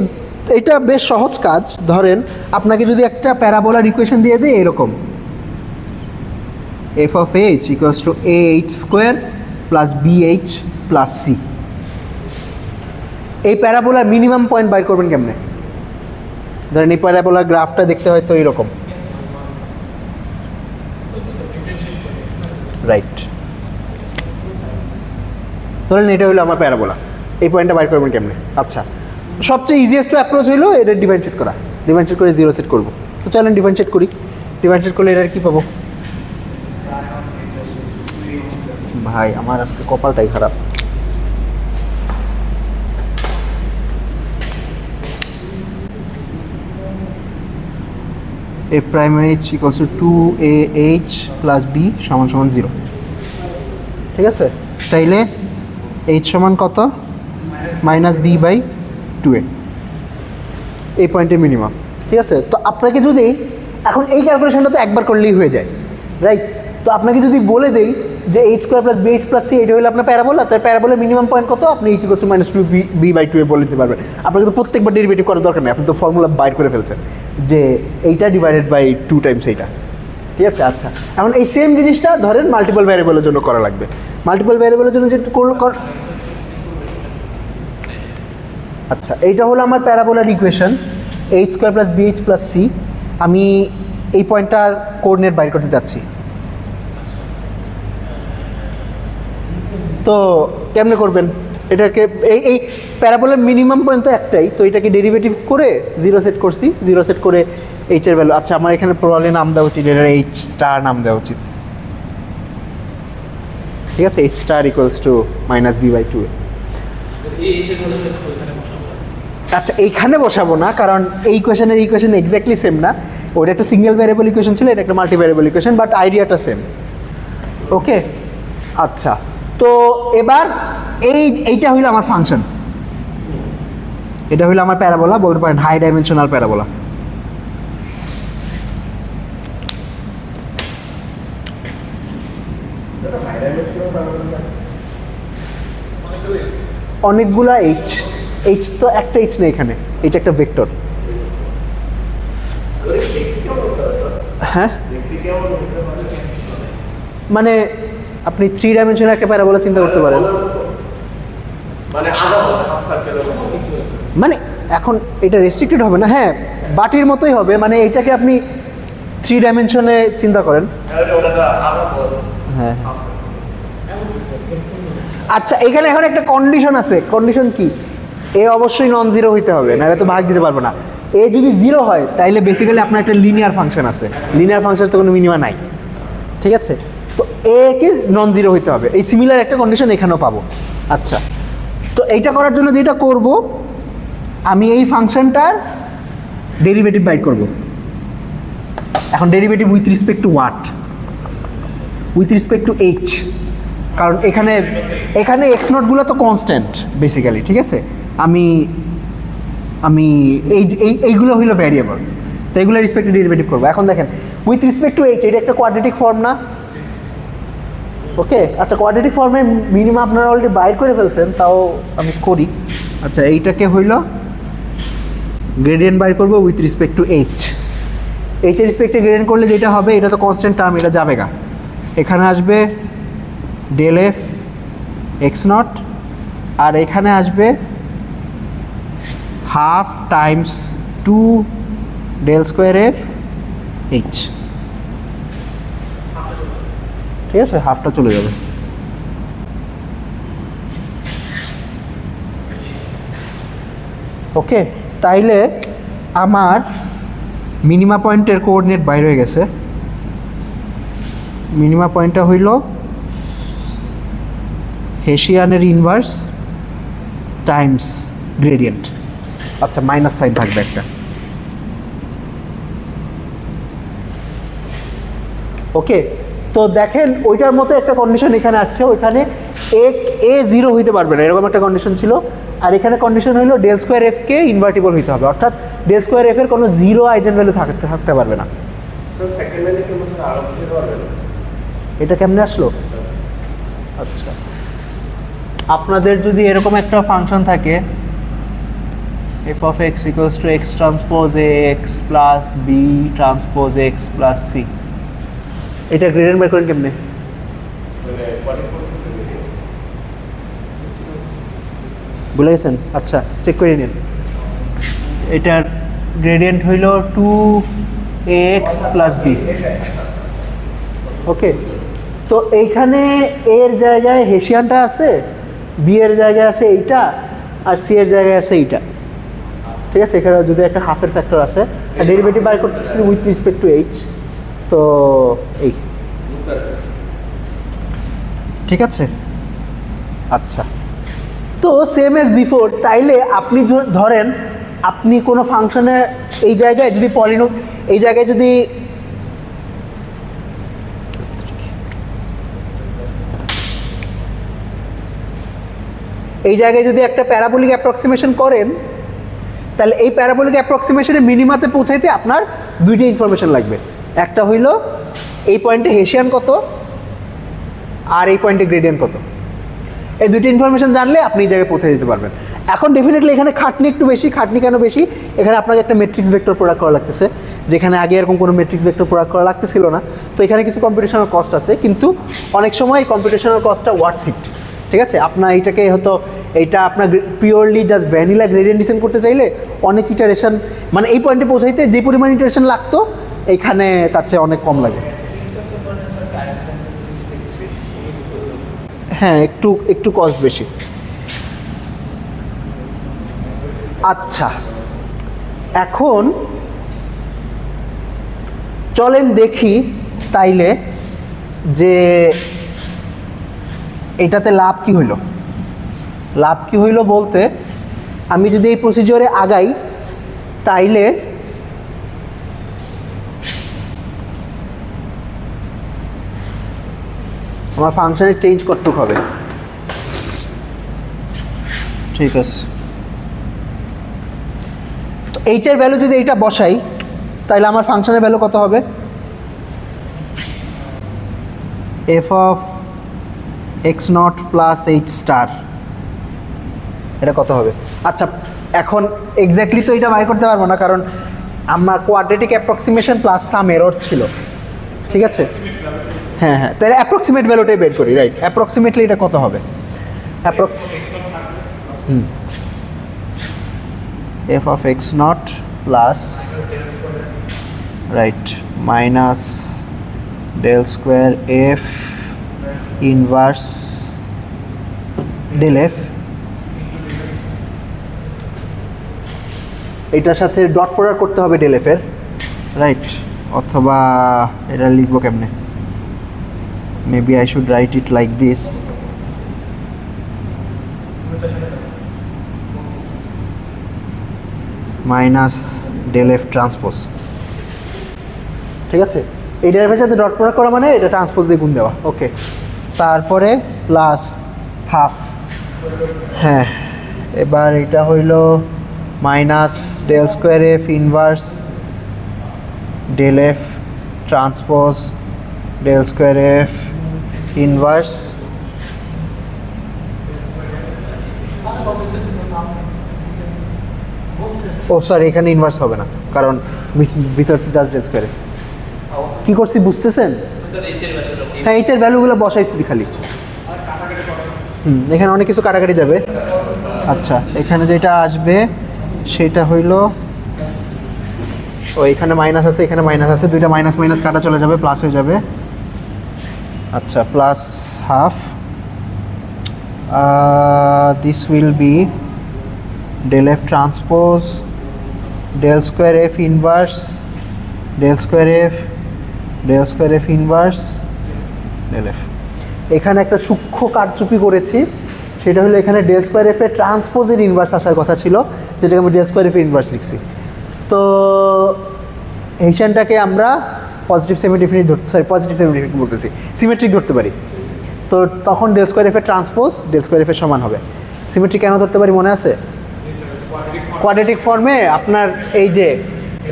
এটা বেশ সহজ কাজ। ধরেন আপনাকে যদি একটা প্যারাবোলার ইকুয়েশন দিয়ে দেয় এরকম, F of H equals to A H square plus B H plus C, এই প্যারাবোলার মিনিমাম পয়েন্ট বাইর করবেন কেমনে? ধরেন এই প্যারাবোলার গ্রাফটা দেখতে হয়তো এরকম, রাইট? ধরেন এটা হলো আমার প্যারাবোলা, এই পয়েন্টটা বাইর করবেন কেমনে? আচ্ছা, সবচেয়ে ইজিয়েস্ট অ্যাপ্রোচ হলো এটা ডিফারেন্সিয়েট করা। ডিফারেন্সিয়েট করে জিরো সেট করবো। তো চলেন ডিফারেন্সিয়েট করি। ডিফারেন্সিয়েট করলে এটার কী পাবো? ভাই আমার আজকে কপালটাই খারাপ। A prime H equals to 2ah plus B সমান সমান 0। ঠিক আছে, তাইলে এইচ সমান কত? মাইনাস বি বাই 2a, এই পয়েন্টের মিনিমাম। ঠিক আছে, তো আপনাকে যদি এখন এই ক্যালকুলেশনটা তো একবার করলেই হয়ে যায়, রাইট? তো আপনাকে যদি বলে দেই যে H square plus B H plus C এটা হলো আপনার প্যারাবোলা, তো প্যারাবোলার মিনিমাম পয়েন্ট কত? আপনি H equals to minus 2b/2a বলে দিতে পারবেন। আপনাকে তো প্রত্যেকবার ডেরিভেটিভ করার দরকার নেই, আপনি তো ফর্মুলা বাইর করে ফেলছেন যে এইটা ডিভাইডেড বাই 2 টাইমস এইটা। ঠিক আছে, আচ্ছা এখন এই সেম জিনিসটা ধরেন মাল্টিপল ভ্যারিয়েবলের জন্য করা লাগবে। মাল্টিপল ভ্যারিয়েবলের জন্য যেটা আচ্ছা, এইটা হলো আমার প্যারাবোলার equation H square plus B H plus C. আমি এই পয়েন্টটার কোঅর্ডিনেট বাইর করতে যাচ্ছি। তো কেমনে করবেন এটাকে? এই প্যারাবোলার মিনিমাম পয়েন্ট তো একটাই, তো এটাকে ডেরিভেটিভ করে জিরো সেট করছি। জিরো সেট করে এইচের ভ্যালু, আচ্ছা আমার এখানে প্রবাবলি নাম দেওয়া উচিত, এটা এইচ স্টার নাম দেওয়া উচিত। ঠিক আছে, H star equals to minus b/2a। আচ্ছা এইখানে বসাবো না, কারণ এই ইকুয়েশন এক্স্যাক্টলি সেম না। ওটা একটা সিঙ্গেল ভ্যারিয়েবল ইকুয়েশন ছিল, এটা একটা মাল্টি ভ্যারিয়েবল ইকুয়েশন, বাট আইডিয়াটা সেম। ওকে, আচ্ছা তো এবার এইটা হইলো আমার ফাংশন, এটা হইলো আমার প্যারাবোলা, বলতে পারেন হাই ডাইমেনশনাল প্যারাবোলা। অনেকগুলা এইচ, এইচ তো একটা এইচ নেই এখানে, এইচ একটা ভেক্টর। হ্যাঁ মানে আপনি 3 ডাইমেনশনাল একটা প্যারাবোলা চিন্তা করতে পারেন, মানে এখন এটা রেস্ট্রিক্টেড হবে না, হ্যাঁ বাটির মতোই হবে, মানে এটাকে আপনি 3 ডাইমেনশনে চিন্তা করেন। হ্যাঁ আচ্ছা, এখানে এখন একটা কন্ডিশন আছে। কন্ডিশন কি? এ অবশ্যই নন জিরো হইতে হবে, না এটা তো ভাগ দিতে পারবো না। এ যদি জিরো হয় তাইলে বেসিক্যালি আপনার একটা লিনিয়ার ফাংশন আছে, লিনিয়ার ফাংশন তো কোনো মিনিমা নাই। ঠিক আছে, তো এ কে নন জিরো হইতে হবে, এই সিমিলার একটা কন্ডিশন এখানেও পাবো। আচ্ছা, তো এইটা করার জন্য যেটা করব, আমি এই ফাংশনটার ডেরিভেটিভ বাইর করব। এখন derivative with respect to what? With respect to H, কারণ এখানে এক্স নটগুলো তো কনস্ট্যান্ট বেসিক্যালি। ঠিক আছে, আমি এইগুলো হইলো ভ্যারিয়েবল, তো এইগুলো রিসপেক্টে ডেরিভেটিভ করবো। এখন দেখেন উইথ রিসপেক্ট টু এইচ, এটা একটা কোয়াড্রেটিক ফর্ম না? ওকে, আচ্ছা কোয়াড্রেটিক ফর্মে মিনিমাম আপনারা অলরেডি বাইর করে ফেলছেন, তাও আমি করি। আচ্ছা এইটাকে হইলো গ্রেডিয়েন্ট বাইর করবো উইথ রিসপেক্ট টু এইচ। এইচের রিসপেক্টে গ্রেডিয়েন্ট করলে যেটা হবে, এটা তো কনস্ট্যান্ট টার্ম, এটা যাবে গা, এখানে আসবে ডেল এফ এক্স নট, আর এখানে আসবে half times 2 del square F H. ঠিক আছে, হাফটা চলে যাবে। ওকে, তাইলে আমার মিনিমা পয়েন্টের কোঅর্ডিনেট বাইর হয়ে গেছে। মিনিমা পয়েন্টটা হইল হেসিয়ানের ইনভার্স টাইমস গ্রেডিয়েন্ট। আচ্ছা মাইনাস সাইন থাকবে একটা। ওকে, তো দেখেন ওইটার মতো একটা কন্ডিশন এখানে আসছে, ওইখানে এ জিরো হইতে পারবে না এরকম একটা কন্ডিশন ছিল, আর এখানে কন্ডিশন হইলো ডেল স্কোয়ার এফ কে ইনভার্টিবল হইতে হবে, অর্থাৎ ডেল স্কোয়ার এফ এর কোনো জিরো আইজেন ভ্যালু থাকতে পারবে না। এটা কেমনে আসলো? আচ্ছা, আপনাদের যদি এরকম একটা ফাংশন থাকে f of x equals to x transpose x plus b transpose x plus c. এটা গ্রেডিয়েন্ট বের করেন কেমনে? ভুলে গেছেন? আচ্ছা চেক করে নিন। এটার গ্রেডিয়েন্ট হইল 2ax প্লাস b। ওকে, তো এইখানে এর জায়গায় হেসিয়ানটা আছে, বি এর জায়গায় আছে এইটা, আর সি এর জায়গায় আছে এইটা। ঠিক আছে, এখানে যদি একটা হাফের ফ্যাক্টর আছে, ডেরিভেটিভ বার করতেছি উইথ রেসপেক্ট টু এইচ, তো এই ঠিক আছে। আচ্ছা, তো সেম এজ বিফোর, তাইলে আপনি ধরেন আপনি কোনো ফাংশনে এই জায়গায় যদি এই জায়গায় যদি একটা প্যারাবোলিক অ্যাপ্রক্সিমেশন করেন, তাহলে এই প্যারাবোলিক অ্যাপ্রক্সিমেশনের মিনিমাতে পৌঁছাইতে আপনার দুইটা ইনফরমেশন লাগবে। একটা হইল এই পয়েন্টে হেসিয়ান কত, আর এই পয়েন্টে গ্রেডিয়েন্ট কত। এই দুইটা ইনফরমেশন জানলে আপনি এই জায়গায় পৌঁছে দিতে পারবেন। এখন ডেফিনেটলি এখানে খাটনি একটু বেশি। খাটনি কেন বেশি? এখানে আপনাকে একটা ম্যাট্রিক্স ভেক্টর প্রোডাক্ট করা লাগতেছে, যেখানে আগে এরকম কোনো ম্যাট্রিক্স ভেক্টর প্রোডাক্ট করা লাগতেছিল না। তো এখানে কিছু কম্পিউটেশনাল কস্ট আছে, কিন্তু অনেক সময় এই কম্পিউটেশনাল কস্টটা ওয়ার্থ ইট। ঠিক আছে, আপনার এইটাকে হয়তো এইটা আপনার purely just vanilla gradient descent করতে চাইলে অনেক ইটারেশন, মানে এই পয়েন্টে পৌঁছাইতে যে পরিমাণ ইটারেশন লাগতো এইখানে তার চেয়ে অনেক কম লাগে। হ্যাঁ, একটু কস্ট বেশি। আচ্ছা, এখন চলেন দেখি তাইলে যে এটাতে লাভ কি হইল। লাভ কি হইল বলতে, আমি যদি এই প্রসিজিওরে আগাই তাইলে আমার ফাংশনের চেঞ্জ করতে হবে। ঠিক আছে, তো এইচ এর ভ্যালু যদি এইটা বসাই তাহলে আমার ফাংশনের ভ্যালু কত হবে? F of X not plus H star, এটা কত হবে? আচ্ছা, এখন এক্স্যাক্টলি তো এটা বাইর করতে পারবো না, কারণ আমার কোয়াড্রেটিক অ্যাপ্রক্সিমেশন প্লাস সাম এরর ছিল। ঠিক আছে, হ্যাঁ হ্যাঁ, তাহলে অ্যাপ্রক্সিমেট ভ্যালুটাই বের করি। রাইট, অ্যাপ্রক্সিমেটলি এটা কত হবে? F of X not plus right minus del square F inverse del F, এটার সাথে ডট প্রোডাক্ট করতে হবে ডেল এফ এর। রাইট, অথবা এটা লিখবো কেমনে? Maybe I should write it like this. Minus del F transpose. ঠিক আছে, এই del F এর সাথে ডট প্রোডাক্ট করা মানে এটা ট্রান্সপোজ দিয়ে গুণ দেওয়া। ওকে, তারপরে প্লাস হাফ। হ্যাঁ, এবার এটা হইল minus del square F inverse del F transpose del square F inverse ও সরি, এখানে ইনভার্স হবে না, কারণ ভিতর জাস্ট ডেল স্কোয়ারে। কি করছি বুঝতেছেন? হ্যাঁ, এইচ এর ভ্যালুগুলো বসাইছি খালি। এখানে অনেক কিছু কাটাকাটি যাবে। আচ্ছা, এখানে যেটা আসবে সেটা হইল, ও এখানে মাইনাস আছে, এখানে মাইনাস আছে, দুইটা মাইনাস মাইনাস কাটা চলে যাবে, প্লাস হয়ে যাবে। আচ্ছা, plus half, this will be del F transpose del square F inverse del square F inverse del F. এখানে একটা সূক্ষ্ম কারচুপি করেছি, সেটা হলো এখানে ডেল স্কোয়ার এফ এর ট্রান্সপোজের ইনভার্স আসার কথা ছিল, যেটাকে আমি ডেল স্কোয়ার এফ ইনভার্স লিখছি। তো হেসিয়ানটাকে আমরা positive semi definite positive semi definite বলতেছি, সিমেট্রিক ধরতে পারি। তো তখন ডেল স্কোয়ার এফ এর ট্রান্সপোজ ডেল স্কোয়ার এফ এর সমান হবে। সিমেট্রিক কেন ধরতে পারি মনে আছে? কোয়াড্রেটিক ফর্মে আপনার এই যে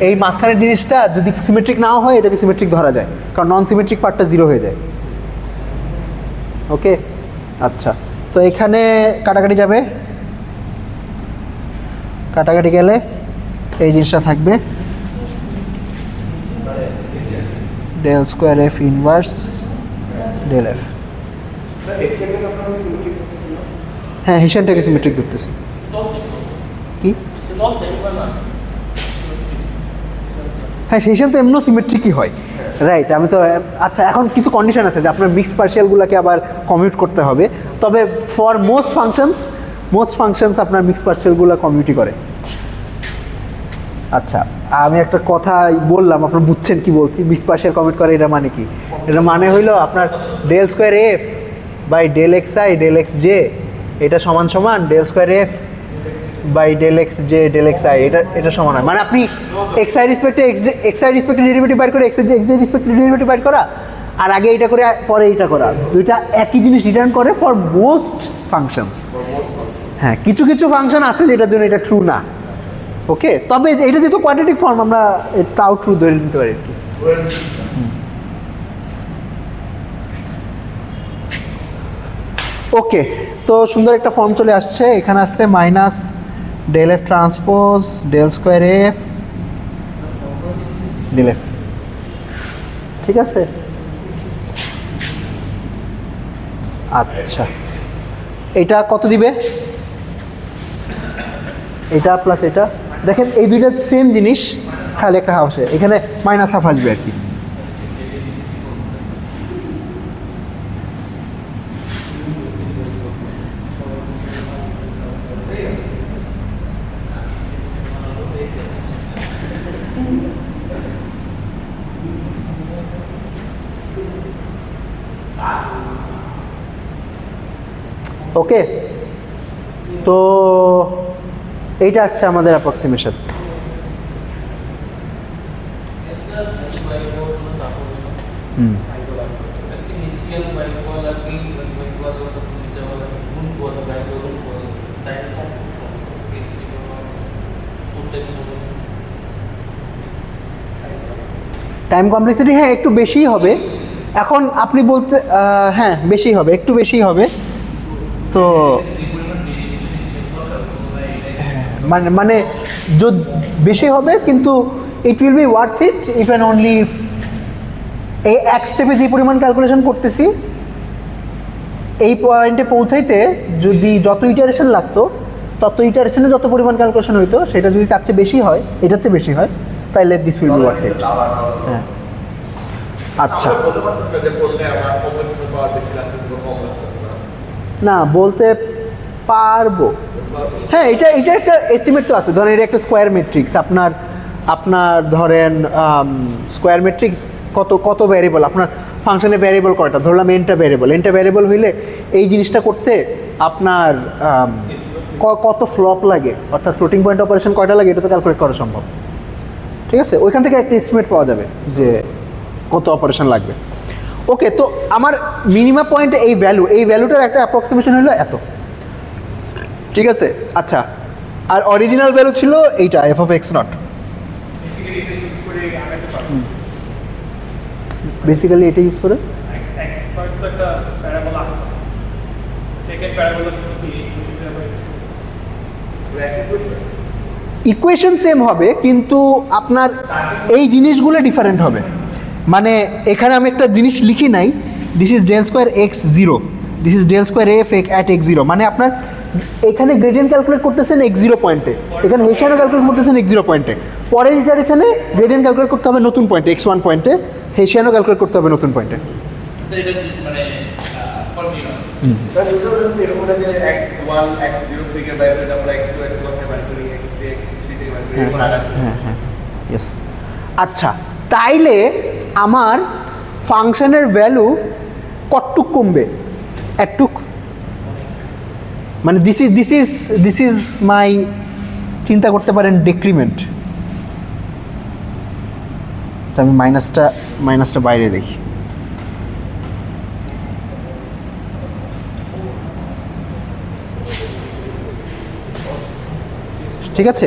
এই মাঝখানের জিনিসটা যদি সিমেট্রিক নাও হয়, এটাকে সিমেট্রিক ধরা যায়, কারণ নন সিমেট্রিক পার্টটা জিরো হয়ে যায়। ওকে, আচ্ছা, তো এখানে কাটাকাটি যাবে, কাটাকাটি গেলে এই জিনিসটা থাকবে del square F inverse del F. হ্যাঁ হিসানটাকে সিমেট্রিক ধরতেছে কি? হ্যাঁ হিসান তো এমনও সিমেট্রিকই হয়, রাইট। আমি তো আচ্ছা এখন কিছু কন্ডিশন আছে যে আপনার মিক্সড পার্শিয়ালগুলোকে আবার কমিউট করতে হবে, তবে ফর মোস্ট ফাংশনস আপনার মিক্সড পার্শিয়ালগুলো কমিউটই করে। আচ্ছা আমি একটা কথা বললাম, আপনারা বুঝছেন কি বলছি? মিক্সড পার্শিয়াল কমিউট করে, এটা মানে কি? এটা মানে হইলো আপনার del square F by del X I del X J এটা সমান সমান del square F by del X J del X I, এটা সমান হয়। মানে আপনি এক্স আই রেসপেক্টে এক্স আই রেসপেক্টে ডেরিভেটিভ বাইর করে এক্স জে রেসপেক্টে ডেরিভেটিভ বাইর করা, আর আগে এটা করে পরে এইটা করা, দুইটা একই জিনিস রিটার্ন করে ফর মোস্ট ফাংশনস। হ্যাঁ কিছু কিছু ফাংশন আছে যেটার জন্য এটা ট্রু না, ওকে। তবে এটা যেহেতু কোয়াড্রেটিক ফর্ম আমরা তাও ট্রু ধরে নিতে পারি আর কি। ওকে, তো সুন্দর একটা ফর্ম চলে আসছে। এখানে আসছে minus del F transpose del square F del F, ঠিক আছে। আচ্ছা এটা কত দিবে? এটা প্লাস এটা, দেখেন এই দুইটা সেম জিনিস, খালি একটা হাফ আসে, এখানে মাইনাস হাফ আসবে আর কি। ওকে, তো এইটা আসছে আমাদের অ্যাপ্রক্সিমেশন। টাইম কমপ্লেক্সিটি হ্যাঁ একটু বেশিই হবে। এখন আপনি বলতে হ্যাঁ বেশি হবে, একটু বেশি হবে। তো মানে বেশি হবে, কিন্তু it will be worth it if and only if এই এক স্টেপে যে পরিমাণ ক্যালকুলেশন করতেছি এই পয়েন্টে পৌঁছাইতে যদি যত ইটারেশন লাগতো তত ইটারেশনে যত পরিমাণ ক্যালকুলেশন হইতো সেটা যদি তার চেয়ে বেশি হয়, এটার চেয়ে বেশি হয়, তাহলে this will B worth it. হ্যাঁ আচ্ছা না বলতে পারবো, হ্যাঁ এটা একটা এস্টিমেট তো আছে। ধরেন এটা একটা স্কোয়ার ম্যাট্রিক্স, আপনার ধরেন স্কোয়ার ম্যাট্রিক্স কত ভ্যারিয়েবল, আপনার ফাংশনে ভ্যারিয়েবল কয়টা, ধরলাম এনটা ভ্যারিয়েবল হইলে এই জিনিসটা করতে আপনার কত ফ্লপ লাগে, অর্থাৎ ফ্লোটিং পয়েন্ট অপারেশন কয়টা লাগে, এটা তো ক্যালকুলেট করা সম্ভব, ঠিক আছে। ওইখান থেকে একটা এস্টিমেট পাওয়া যাবে যে কত অপারেশন লাগবে। ওকে, তো আমার মিনিমাম পয়েন্টে এই ভ্যালুটার একটা অ্যাপ্রক্সিমেশন হলো এত, ঠিক আছে। আচ্ছা আর অরিজিনাল ভ্যালু ছিল এইটা F of X not, basically এটা ইউজ করে ইকুয়েশন সেম হবে, কিন্তু আপনার এই জিনিসগুলো ডিফারেন্ট হবে। মানে এখানে আমি একটা জিনিস লিখি নাই, this is del square X zero, this is del square F at X zero, মানে আপনার এখানে গ্রেডিয়েন্ট ক্যালকুলেট করতেছেন এক্স জিরো পয়েন্টে, এখানে হেসিয়ানও ক্যালকুলেট করতেছেন এক্স জিরো পয়েন্টে, পরের ইটারেশনে গ্রেডিয়েন্ট ক্যালকুলেট করতে হবে নতুন পয়েন্টে এক্স ওয়ান পয়েন্টে, হেসিয়ানও ক্যালকুলেট করতে হবে নতুন পয়েন্টে। আচ্ছা তাইলে আমার ফাংশনের ভ্যালু কতটুক কমবে? একটুক, মানে দিস ইজ মাই, চিন্তা করতে পারেন ডিক্রিমেন্ট। আমি মাইনাসটা বাইরে দেখি, ঠিক আছে,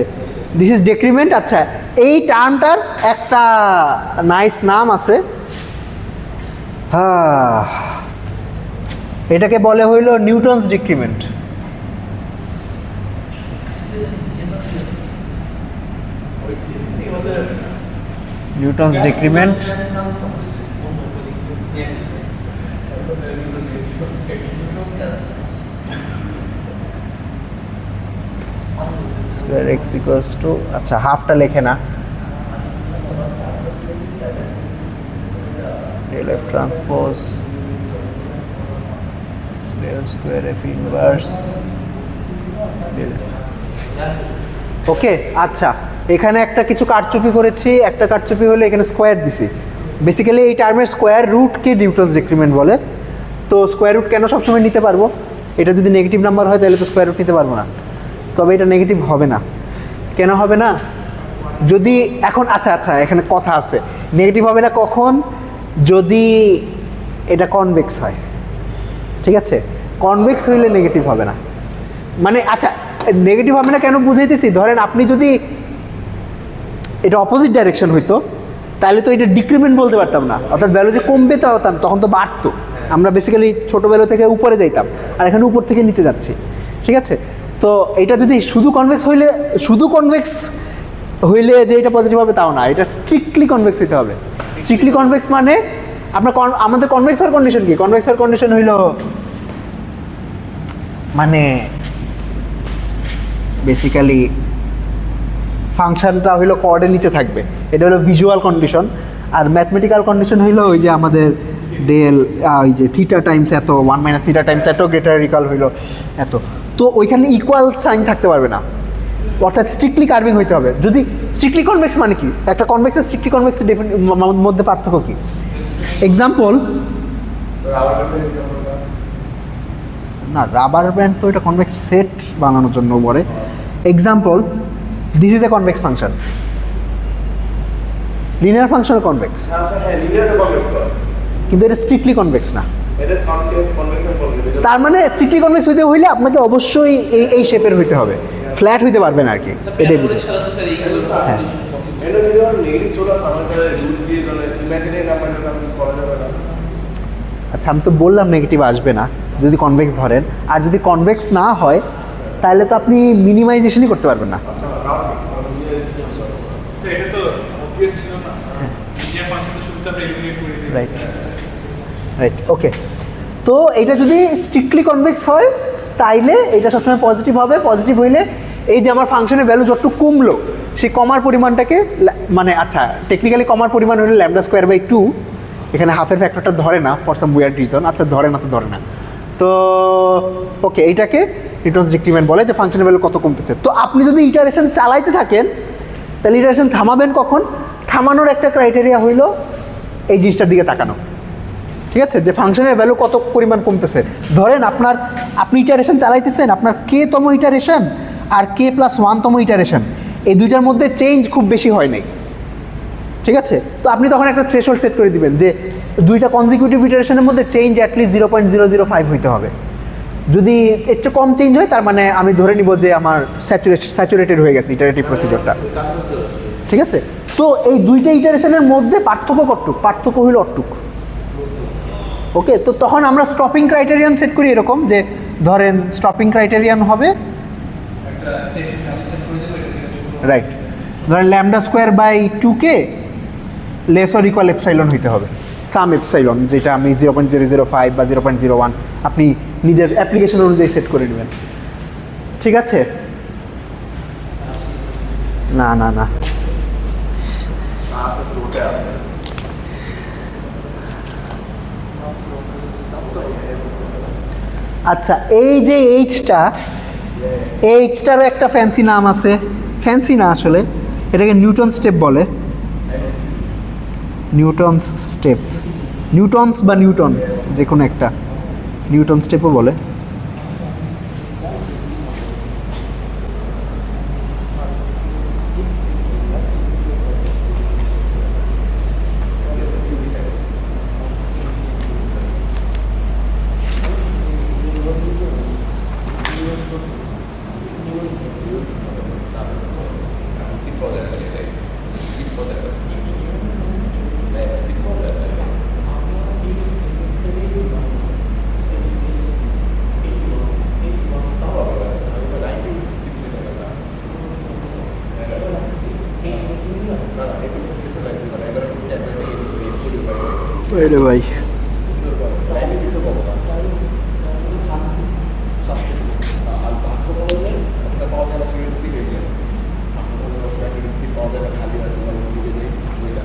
দিস ইজ ডিক্রিমেন্ট। আচ্ছা এই টার্মটার একটা নাইস নাম আছে, হ্যাঁ এটাকে বলে হইল Newton's decrement. Newton's decrement square x equals to, আচ্ছা হাফটা লেখে না, del f transpose del square f inverse del f। ওকে, আচ্ছা এখানে একটা কিছু কারচুপি করেছি, একটা কারচুপি হলে এখানে স্কোয়ার দিছি। বেসিক্যালি এই টার্মের স্কোয়ার রুটকে নিউটনস ডিক্রিমেন্ট বলে। তো স্কোয়ার রুট কেন সবসময় নিতে পারবো? এটা যদি নেগেটিভ নাম্বার হয় তাহলে তো স্কোয়ার রুট নিতে পারবো না, তবে এটা নেগেটিভ হবে না। কেন হবে না? যদি এখন আচ্ছা আচ্ছা এখানে কথা আছে, নেগেটিভ হবে না কখন? যদি এটা কনভেক্স হয়, ঠিক আছে? কনভেক্স হইলে নেগেটিভ হবে না, মানে আচ্ছা নেগেটিভ হবে না কেন বুঝাইতেছি। ধরেন আপনি যদি এটা অপোজিট ডাইরেকশন হইতো তাহলে তো এটা ডিক্রিমেন্ট বলতে পারতাম না, অর্থাৎ ভ্যালু যে কমবে তা হতাম, তখন তো বাড়তো। আমরা বেসিক্যালি ছোটোবেলা থেকে উপরে যাইতাম, আর এখানে উপর থেকে নিচে যাচ্ছি, ঠিক আছে? তো এটা যদি শুধু কনভেক্স হইলে যে এটা পজিটিভ হবে তাও না, এটা স্ট্রিক্টলি কনভেক্স হইতে হবে। স্ট্রিক্টলি কনভেক্স মানে আপনার আমাদের কনভেক্স হওয়ার কন্ডিশন কি? কনভেক্স হওয়ার কন্ডিশন হইল মানে বেসিক্যালি ফাংশনটা হইলো কোঅর্ডের নিচে থাকবে, এটা হলো ভিজুয়াল কন্ডিশন। আর ম্যাথমেটিক্যাল কন্ডিশন হইলো ওই যে আমাদের ডেল ওই যে থিটা টাইমস এত, 1 মাইনাস থিটা টাইমস এত গ্রেটার ইকুয়াল হইলো এত। তো ওইখানে ইকুয়াল সাইন থাকতে পারবে না, অর্থাৎ স্ট্রিক্টলি কার্ভিং হইতে হবে। যদি স্ট্রিক্টলি কনভেক্স মানে কি? একটা কনভেক্স আর স্ট্রিক্টলি কনভেক্স মধ্যে পার্থক্য কি? এক্সাম্পল, না রাবার ব্যান্ড তো এটা কনভেক্স সেট বানানোর জন্য বলে। Example, this is A convex function, linear function convex, কিন্তু এটা স্ট্রিক্টলি কনভেক্স না। তার মানে স্ট্রিক্টলি কনভেক্স হইতে হইলে আপনাকে অবশ্যই এই শেপের হইতে হবে, ফ্ল্যাট হইতে পারবে না আর কি। এটাই বুঝে। হ্যাঁ, আচ্ছা আমি তো বললাম নেগেটিভ আসবে না যদি কনভেক্স ধরেন, আর যদি কনভেক্স না হয় তাহলে তো আপনি মিনিমাইজেশনই করতে পারবেন না। রাইট রাইট, ওকে। তো এটা যদি স্ট্রিক্টলি কনভেক্স হয় তাইলে এটা সবসময় পজিটিভ হবে। পজিটিভ হইলে এই যে আমার ফাংশনের ভ্যালু যতটুকু কমলো সেই কমার পরিমাণটাকে, মানে আচ্ছা টেকনিক্যালি কমার পরিমাণ হলো ল্যামডা স্কোয়ার বাই 2, এখানে হাফের ফ্যাক্টরটা ধরে না ফর সাম উইয়ার্ড রিজন। আচ্ছা ধরে না তো ধরে না, তো ওকে এইটাকে নিউটনস ডিক্রিমেন্ট বলে, যে ফাংশনের ভ্যালু কত কমতেছে। তো আপনি যদি ইটারেশন চালাইতে থাকেন তাহলে ইটারেশন থামাবেন কখন? থামানোর একটা ক্রাইটেরিয়া হইল এই জিনিসটার দিকে তাকানো, ঠিক আছে? যে ফাংশনের ভ্যালু কত পরিমাণ কমতেছে। ধরেন আপনি ইটারেশন চালাইতেছেন, আপনার কে তম ইটারেশন আর কে প্লাস 1 তম ইটারেশন, এই দুইটার মধ্যে চেঞ্জ খুব বেশি হয় নাই, ঠিক আছে? তো আপনি তখন একটা থ্রেশহোল্ড সেট করে দিবেন যে দুইটা কনজিকিউটিভ ইটারেশনের মধ্যে চেঞ্জ অ্যাটলিস্ট 0.005 হইতে হবে। যদি এর চেয়ে কম চেঞ্জ হয় তার মানে আমি ধরে নিব যে আমার স্যাচুরেটেড হয়ে গেছে ইটারেটিভ প্রসিডিওরটা, ঠিক আছে? তো এই দুইটা ইটারেশনের মধ্যে পার্থক্য কতটুক? পার্থক্য হইল অটুক, ওকে। তো তখন আমরা স্টপিং ক্রাইটেরিয়ান সেট করি এরকম যে ধরেন স্টপিং ক্রাইটেরিয়ান হবে রাইট, ধরেন lambda square by 2k less or equal epsilon হইতে হবে, সাম এপসাইলন, যেটা আমি 0.005 বা 0.01 আপনি নিজের অ্যাপ্লিকেশন অনুযায়ী সেট করে নেবেন, ঠিক আছে? না না না, আচ্ছা এই যে এইচটারও একটা ফ্যান্সি নাম আছে, ফ্যান্সি না আসলে, এটাকে নিউটন স্টেপ বলে। নিউটনস স্টেপ, নিউটনস বা নিউটন যে কোনো একটা, নিউটন স্টেপও বলে। রে ভাই, 96 পাবো না। আর ভাগ্য পাওয়া যায়, ওটা পাওয়া যায় না, ফ্রিকোয়েন্সি রেডিয়ান। ফ্রিকোয়েন্সি পাওয়া যায় না, খালি হয় তোমার দিকে নেই ওইটা।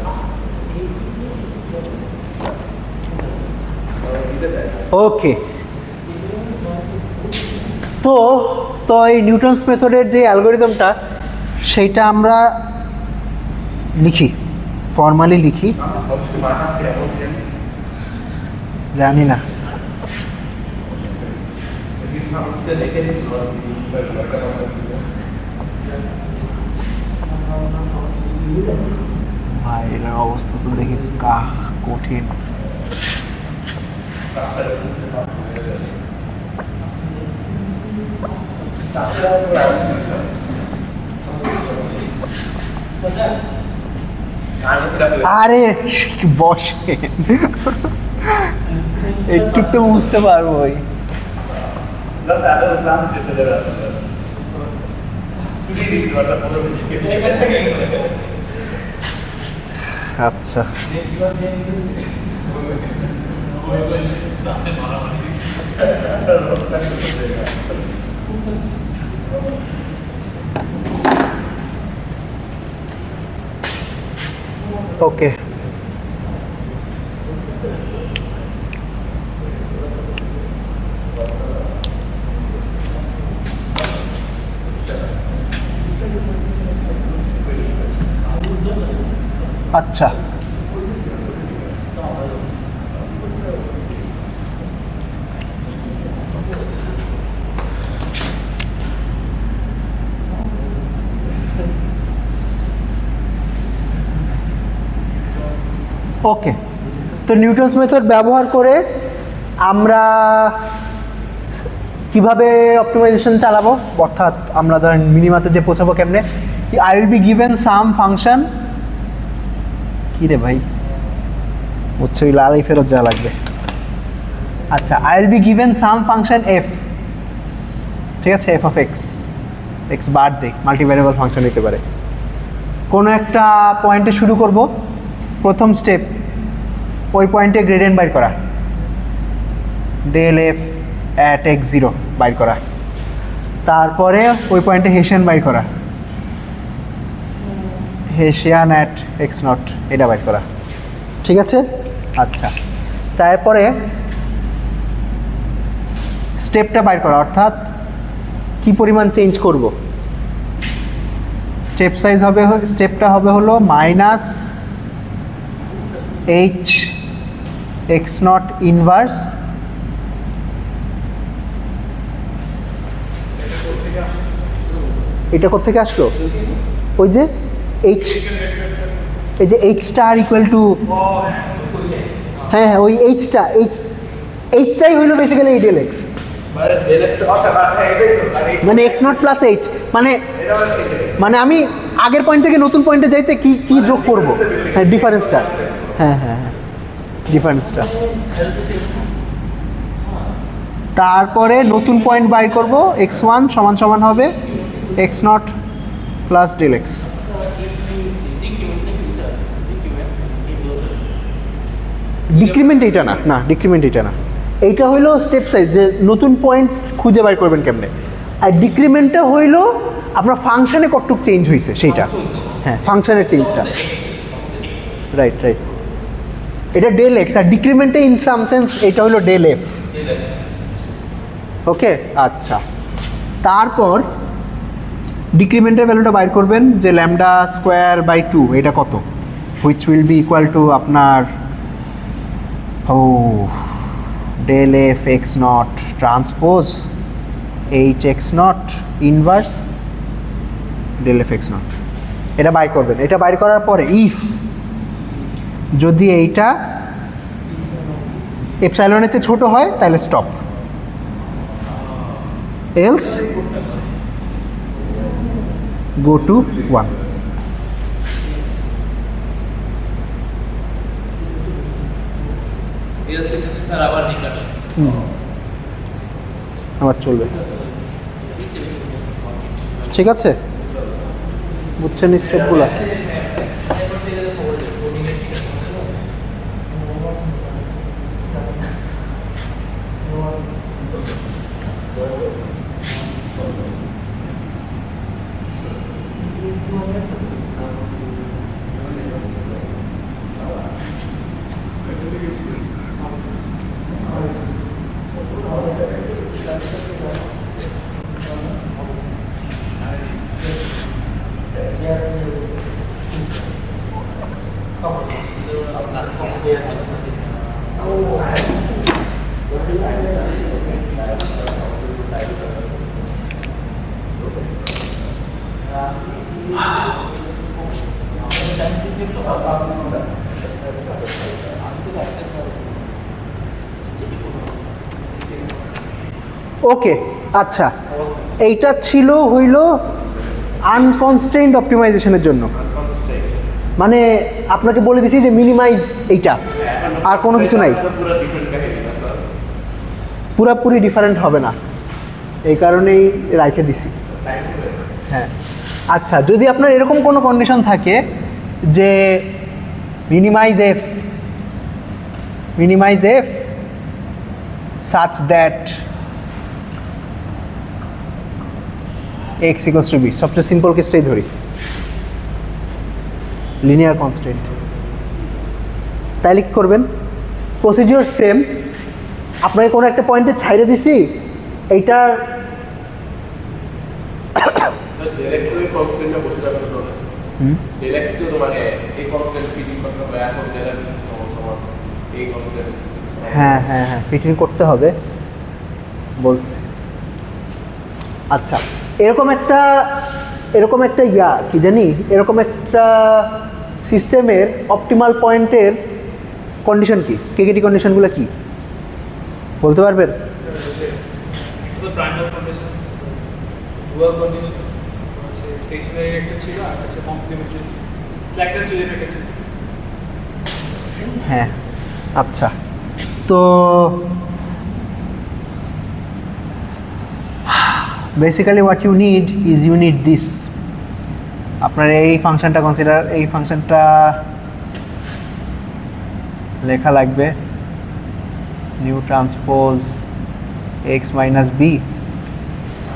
দিতে চাই না। ওকে। তো তো এই নিউটনস মেথডের যে অ্যালগোরিদমটা সেইটা আমরা লিখি, ফর্মালি লিখি, জানি না। ভাই এর অবস্থা তো দেখি কঠিন। আরে বসে একটু তো বুঝতে পারবো। ওই আচ্ছা, ওকে। আচ্ছা, ওকে। তো নিউটনস মেথড ব্যবহার করে আমরা কিভাবে অপটিমাইজেশন চালাবো, অর্থাৎ আমরা ধরেন মিনিমাতে যে পৌঁছাবো কেমনে, I will be given some function, কি রে ভাই হচ্ছে ওই লালাই ফেরত যা লাগবে। আচ্ছা, I will be given some function F, ঠিক আছে, F of x, x bar দেখ, মাল্টিভ্যারিয়েবল ফাংশন হতে পারে। কোনো একটা পয়েন্টে শুরু করব, প্রথম স্টেপ ওই পয়েন্টে গ্রেডিয়েন্ট বাইর করা, del F at X zero বাইর করা, তারপরে ওই পয়েন্টে হেসিয়ান বাইর করা, হেসিয়ান অ্যাট এক্স নট এটা বাইর করা, ঠিক আছে। আচ্ছা, তারপরে স্টেপটা বাইর করা, অর্থাৎ কি পরিমাণ চেঞ্জ করব। স্টেপ সাইজ হবে, স্টেপটা হবে হলো minus H X not inverse এটা কোত্থেকে আসলো, ওই যে এইচ, এই যে এইচ স্টার ইকুয়াল টু, হ্যাঁ হ্যাঁ ওই এইচটাই হইলো বেসিক্যালি এই ডেল এক্স, মানে এক্স নট প্লাস এইচ, মানে আমি আগের পয়েন্ট থেকে নতুন পয়েন্টে যাইতে কি কি যোগ করব, হ্যাঁ ডিফারেন্সটা, হ্যাঁ হ্যাঁ হ্যাঁ ডিফারেন্সটা। তারপরে নতুন পয়েন্ট বাইর করব, এক্স ওয়ান সমান সমান হবে X not plus del X. Decrement এইটা না, না ডিক্রিমেন্ট এইটা না, এইটা হইলো স্টেপ সাইজ, যে নতুন পয়েন্ট খুঁজে বাইর করবেন কেমনে। আর ডিক্রিমেন্টটা হইলো আপনার ফাংশনে কতটুক চেঞ্জ হয়েছে সেইটা, হ্যাঁ ফাংশনের চেঞ্জটা, রাইট রাইট। এটা ডেল এক্স, আর ডিক্রিমেন্টে ইন সাম সেন্স এটা হলো ডেল এফ, ওকে। আচ্ছা, তারপর ডিক্রিমেন্টের ভ্যালুটা বাইর করবেন যে ল্যামডা স্কোয়ার বাই 2 এটা কত, which will be equal to আপনার del F X not transpose H X not inverse del F X not, এটা বাইর করবেন। এটা বাইর করার পরে ইফ যদি এইটা এপসাইলনের চেয়ে ছোট হয় তাহলে স্টপ, এলস go to 1. আবার চলবে, ঠিক আছে, বুঝছেন স্টেপগুলো। ওকে, আচ্ছা এইটা ছিল হইল আনকনস্ট্রেইনড অপটিমাইজেশনের জন্য, মানে আপনাকে বলে দিছি যে মিনিমাইজ এইটা, আর কোনো কিছু নাই, পুরাপুরি ডিফারেন্ট হবে না, এই কারণেই রাখে দিছি। হ্যাঁ আচ্ছা, যদি আপনার এরকম কোনো কন্ডিশন থাকে যে minimize F such that x equals to b, সবচেয়ে সিম্পল কেসটাই ধরি, লিনিয়ার কনস্ট্যান্ট, তাইলে কি করবেন? প্রসিডিওর সেম, আপনাকে কোনো একটা পয়েন্টে ছাইড়ে দিছি, এইটার হ্যাঁ হ্যাঁ হ্যাঁ ফিটিং করতে হবে বলছি। আচ্ছা এরকম একটা কি জানি, এরকম একটা সিস্টেমের অপটিমাল পয়েন্টের কন্ডিশন কি, কেকেটি কন্ডিশনগুলো কি বলতে পারবেন? Primary condition, dual condition, stationary একটা ছিল আর হচ্ছে কমপ্লিমেন্টারি স্ল্যাকনেস রিলেটেড একটা ছিল। হ্যাঁ আচ্ছা, তো basically what you need is you need this, আপনার এই ফাংশনটা এই ফাংশনটা লেখা লাগবে nu transpose X minus B,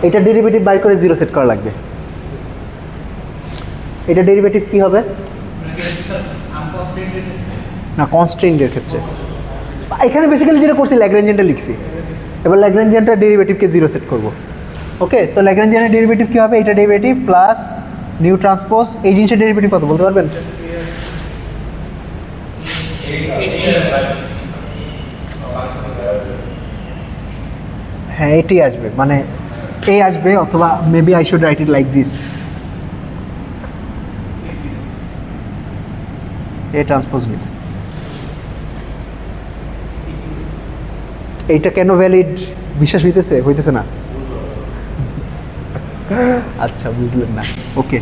এটা ডেরিভেটিভ বাই করে 0 সেট করা লাগবে। এটা ডেরিভেটিভ কি হবে না কনস্ট্রেইনডের ক্ষেত্রে, এখানে বেসিক্যালি যেটা করছি ল্যাগ্রাঞ্জিয়ানটা লিখছি, এবার ল্যাগ্রাঞ্জিয়ানটা ডেরিভেটিভকে 0 সেট করব। ওকে, তো ল্যাগ্রাঞ্জিয়ানের ডেরিভেটিভ কী হবে? এটা ডেরিভেটিভ প্লাস নিউ ট্রান্সপোজ, এই জিনিসের ডেরিভেটিভ কত বলতে পারবেন? হ্যাঁ এটি আসবে, মানে এ আসবে, অথবা maybe I should write it like this, A transpose new. এইটা কেন ভ্যালিড বিশ্বাস হইতেছে না? আচ্ছা বুঝলেন না, ওকে।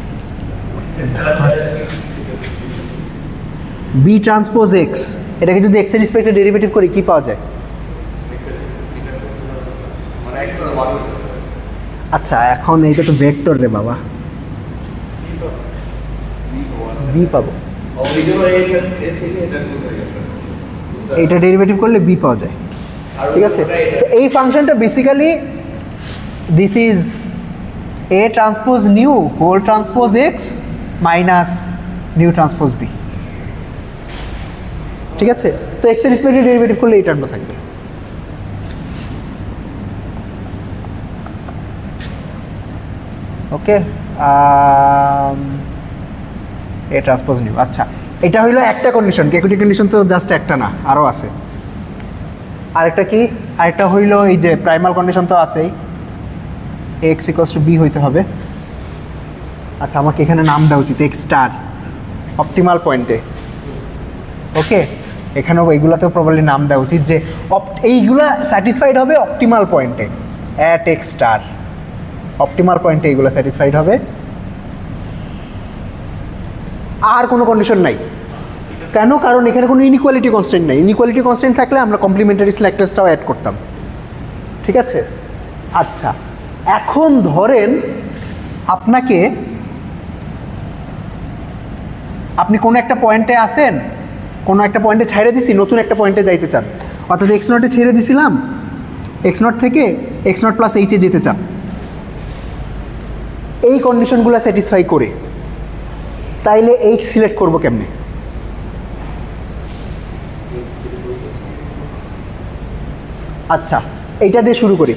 বি ট্রান্সপোজ এক্স, এটাকে যদি এক্স এর রেসপেক্টে ডেরিভেটিভ করি কি পাওয়া যায়? আচ্ছা এখন এইটা তো ভেক্টর রে বাবা, বি পাবো, এইটা ডেরিভেটিভ করলে বি পাওয়া যায়, ঠিক আছে। তো এই ফাংশনটা basically this is A transpose nu whole transpose X minus nu transpose B, ঠিক আছে। তো এক্স এর রেসপেক্টে ডেরিভেটিভ করলে এই টার্মটা থাকবে। ওকে, এ ট্রান্সপোজ নিউ। আচ্ছা এটা হইলো একটা কন্ডিশন, কেকুটি কন্ডিশন তো জাস্ট একটা না, আরও আছে। আরেকটা কি? আরেকটা হইলো এই যে প্রাইমাল কন্ডিশন তো আছেই, এক্স ইকুয়ালস টু বি হইতে হবে। আচ্ছা আমাকে এখানে নাম দেওয়া উচিত এক্স স্টার অপটিমাল পয়েন্টে। ওকে, এখানেও এইগুলাতেও প্রবাবলি নাম দেওয়া উচিত যে এইগুলা স্যাটিসফাইড হবে অপটিমাল পয়েন্টে, অ্যাট এক্স স্টার অপটিমাল পয়েন্টে এইগুলো স্যাটিসফাইড হবে, আর কোনো কন্ডিশন নাই। কেন? কারণ এখানে কোনো ইনইকুয়ালিটি কনস্ট্যান্ট নাই, ইনইকুয়ালিটি কনস্ট্যান্ট থাকলে আমরা কমপ্লিমেন্টারি স্ল্যাকনেসটাও অ্যাড করতাম, ঠিক আছে। আচ্ছা এখন ধরেন আপনি কোনো একটা পয়েন্টে আসেন, কোনো একটা পয়েন্টে ছেড়ে দিছি, নতুন একটা পয়েন্টে যাইতে চান, অর্থাৎ এক্স নটে ছেড়ে দিছিলাম, এক্স নট থেকে এক্স নট প্লাস এইচে যেতে চান, এই কন্ডিশনগুলো স্যাটিসফাই করে, তাইলে এইচ সিলেক্ট করবো কেমনে? আচ্ছা এইটা দিয়ে শুরু করি।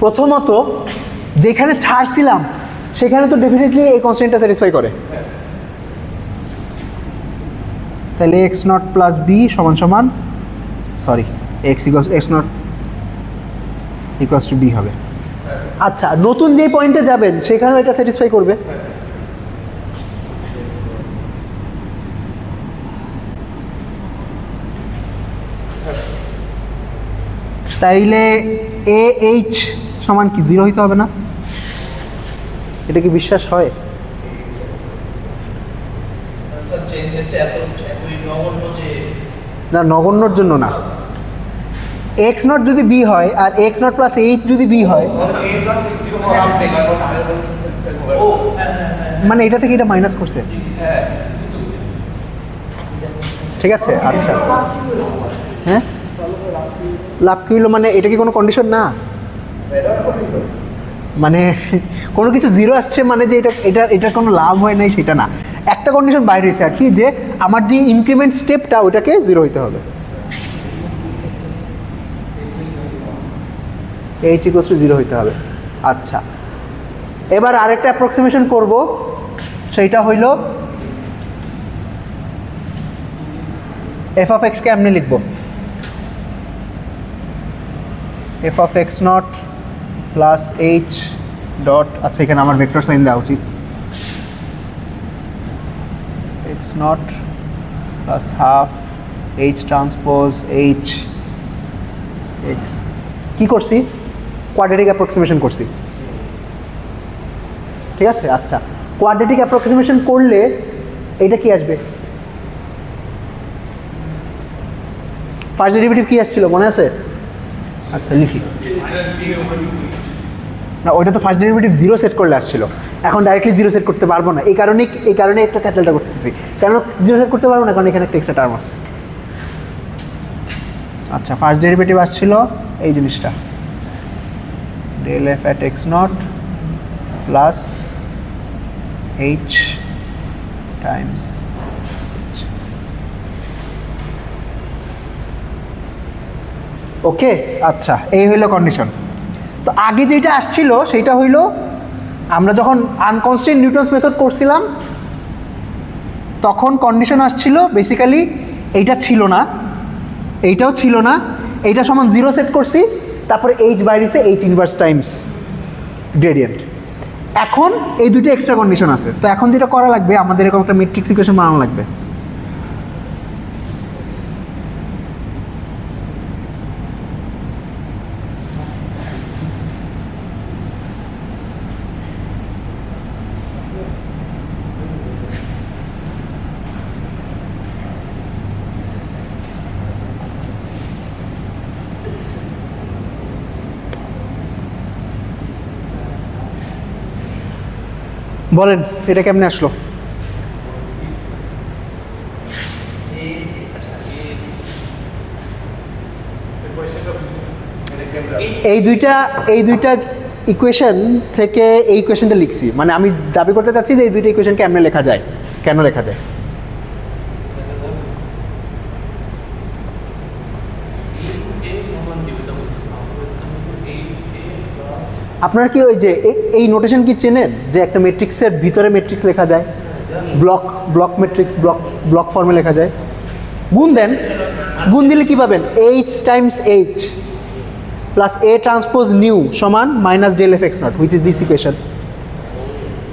প্রথমত যেখানে ছাড়ছিলাম সেখানে তো ডেফিনেটলি এই কনস্ট্যান্টটা স্যাটিসফাই করে, তাহলে এক্স নট প্লাস বি সমান সমান X not equals to B হবে। আচ্ছা নতুন যে পয়েন্টে যাবেন সেখানেও এটা স্যাটিসফাই করবে, তাইলে এ এইচ সমান কি 0 হইতে হবে না? এটা কি বিশ্বাস হয়? না, নগণ্যর জন্য না। এক্স নট যদি বি হয় আর এক্স নট প্লাস এইচ যদি বি হয়, মানে এটা থেকে এটা মাইনাস করছে। ঠিক আছে, আচ্ছা হ্যাঁ, লাভ কি হলো? মানে এটা কি কোনো কন্ডিশন না? মানে কোনো কিছু 0 আসছে মানে যে এটা কোনো লাভ হয় নাই সেটা না। একটা কন্ডিশন বাইরে হয়েছে আর কি, যে আমার যে ইনক্রিমেন্ট স্টেপটা ওটাকে 0 হইতে হবে। এইচ ইকুয়ালস টু 0 হইতে হবে। আচ্ছা, এবার আরেকটা অ্যাপ্রক্সিমেশন করব, সেইটা হইল এফ অফ এক্স কে এমনি লিখব, F of X not plus H dot, আচ্ছা এখানে আমার ভেক্টর সাইন দেওয়া উচিত, X not plus half H transpose H X. কী করছি? কোয়াড্রেটিক অ্যাপ্রক্সিমেশন করছি। ঠিক আছে, আচ্ছা কোয়াড্রেটিক অ্যাপ্রক্সিমেশন করলে এইটা কি আসবে? ফার্স্ট ডেরিভেটিভ কি আসছিল মনে আছে? আচ্ছা লিখি না, ওইটা তো ফার্স্ট ডেরিভেটিভ 0 সেট করলে আসছিল। এখন ডাইরেক্টলি 0 সেট করতে পারবো না, এই কারণে একটা ক্যাটেলটা করতেছি। কেন 0 সেট করতে পারবো না? কারণ এখানে একটা এক্সট্রা টার্ম আছে। আচ্ছা, ফার্স্ট ডেরিভেটিভ আসছিল এই জিনিসটা, del F at X not plus H times. Okay, আচ্ছা এই হইল কন্ডিশন। তো আগে যেটা আসছিল সেটা হইল, আমরা যখন আনকনস্ট্রেন্ট নিউটনস মেথড করছিলাম তখন কন্ডিশন আসছিল বেসিক্যালি এইটা ছিল না, এইটাও ছিল না, এইটা সমান 0 সেট করছি, তারপরে এইচ বাইরেছে এইচ ইনভার্স টাইমস গ্রেডিয়েন্ট। এখন এই দুটো এক্সট্রা কন্ডিশন আছে। তো এখন যেটা করা লাগবে, আমাদের এরকম একটা ম্যাট্রিক্স ইকুয়েশন বানানো লাগবে। বলেন এটা কেমনে আসলো? এই দুইটা ইকুয়েশন থেকে এই ইকুয়েশনটা লিখছি, মানে আমি দাবি করতে চাচ্ছি যে এই দুইটা ইকুয়েশন কেমনে লেখা যায়, কেন লেখা যায়। আপনার কি ওই যে এই নোটেশন কি চেনেন, যে একটা ম্যাট্রিক্সের ভিতরে ম্যাট্রিক্স লেখা যায়, ব্লক ম্যাট্রিক্স, ব্লক ফর্মে লেখা যায়। গুণ দেন, গুণ দিলে কি পাবেন? H times H plus A transpose nu সমান minus del F X not, which is this equation.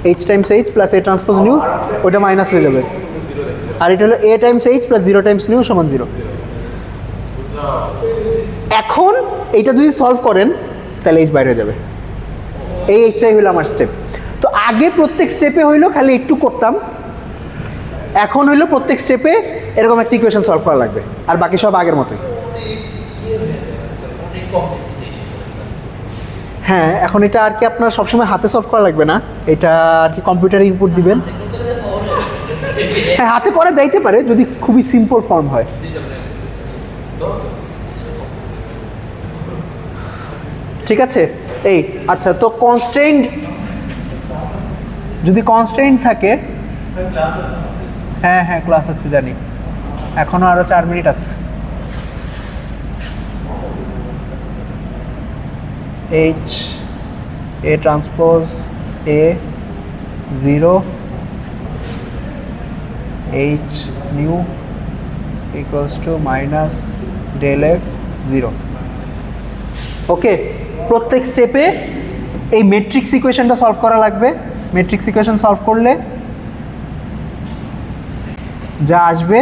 H times H plus A transpose nu, ওইটা মাইনাস হয়ে যাবে। আর এটা হলো A times H plus 0 times nu সমান 0। এখন এইটা যদি সলভ করেন তাহলে এইচ বাইরে হয়ে যাবে। এই এইচটাই হইলো আমার স্টেপ। তো আগে প্রত্যেক স্টেপে হইলো খালি একটু করতাম, এখন হইলো প্রত্যেক স্টেপে এরকম একটা ইকুয়েশন সলভ করা লাগবে, আর বাকি সব আগের মতোই। হ্যাঁ, এখন এটা আর কি আপনার সবসময় হাতে সলভ করা লাগবে না, এটা আর কি কম্পিউটারে ইনপুট দিবেন। হ্যাঁ, হাতে করা যাইতে পারে যদি খুবই সিম্পল ফর্ম হয়। ঠিক আছে, এই আচ্ছা, তো কনস্ট্রেন্ট যদি কনস্ট্রেন্ট থাকে, হ্যাঁ হ্যাঁ ক্লাস আছে জানি, এখনো আরো 4 মিনিট আছে। H A transpose A 0 H nu equals to minus del F 0। Okay, প্রত্যেক স্টেপে এই ম্যাট্রিক্স ইকুয়েশনটা সলভ করা লাগবে। ম্যাট্রিক্স ইকুয়েশন সলভ করলে যা আসবে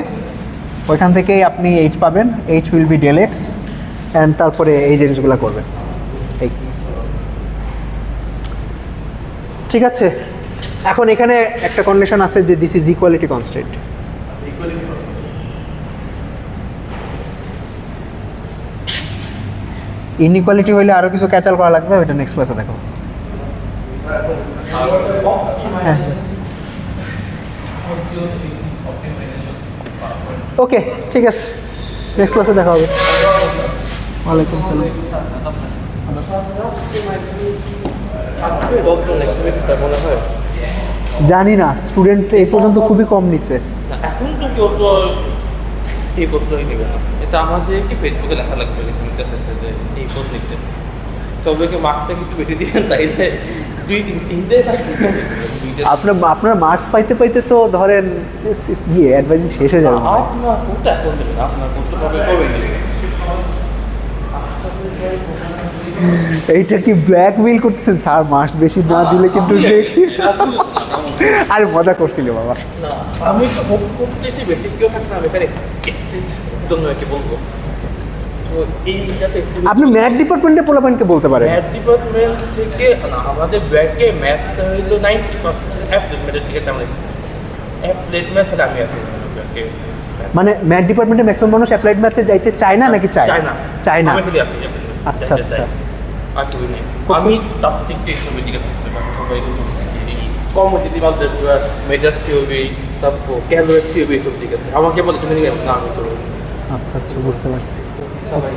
ওইখান থেকেই আপনি এইচ পাবেন, H will be del X, and তারপরে এই জিনিসগুলো করবেন। এই ঠিক আছে, এখন এখানে একটা কন্ডিশন আছে যে দিস ইজ ইকুয়ালিটি কনস্ট্যান্ট। আচ্ছা ইকুয়ালিটি হবে ইনইকুয়ালিটি হইলে আরো কিছু ক্যাচাল করা লাগবে, ওইটা নেক্সট ক্লাসে দেখো। হ্যাঁ ওকে ঠিক আছে, নেক্সট ক্লাসে দেখা হবে। ওয়ালাইকুম সালাম। মনে হয় জানি না, স্টুডেন্ট এই পর্যন্ত খুবই কম নিছে। এখন তো কেউ তো এই করতেই নেবে না, এটা আমাদেরকে ফেসবুকে লেখা লাগবে লিখতে সাথে যে এই কোড লিখতে, তবে কি মার্কটা একটু বেশি দিবেন, তাইলে 2-3 আপনার মার্কস পাইতে পাইতে তো ধরেন গিয়ে অ্যাডভাইজিং শেষ হয়ে যাবে। আপনার কোডটা এখন দেবেন, আপনার কোডটা কবে করবেন এইটা কি ব্ল্যাকমেইল করতেছেন স্যার? মার্কস বেশি না দিলে কিন্তু দেখি। আরে মজা করছিল বাবা। না আমি তো হোপ করতেছি বেশি কেউ থাকে না, এখানে জন্য কি বলবো, আপনি ম্যাথ ডিপার্টমেন্টের পোলাপানকে বলতে পারেন। ম্যাথ ডিপার্টমেন্ট থেকে না, আমাদের ব্যাকে ম্যাথটা হইলো 90% অ্যাপ্লাইড ম্যাথের দিকে তেমন অ্যাপ্লাইড ম্যাথ আমি আছি ব্যাকে। মানে ম্যাথ ডিপার্টমেন্টে ম্যাক্সিমাম মানুষ অ্যাপ্লাইড ম্যাথে যাইতে চায় না নাকি চায়? চায় না। আমি খালি আছি। আচ্ছা আচ্ছা। আর কি নেই, আমি তার থেকে এইসবের দিকে থাকতে পারি, সবাই কমোডিটি বালদের মেজার থিওরি, তারপর ক্যালোরি থিওরি এইসব দিকে আমাকে বলে তুমি দিকে না আমি করবো। আচ্ছা আচ্ছা বুঝতে পারছি। সবাই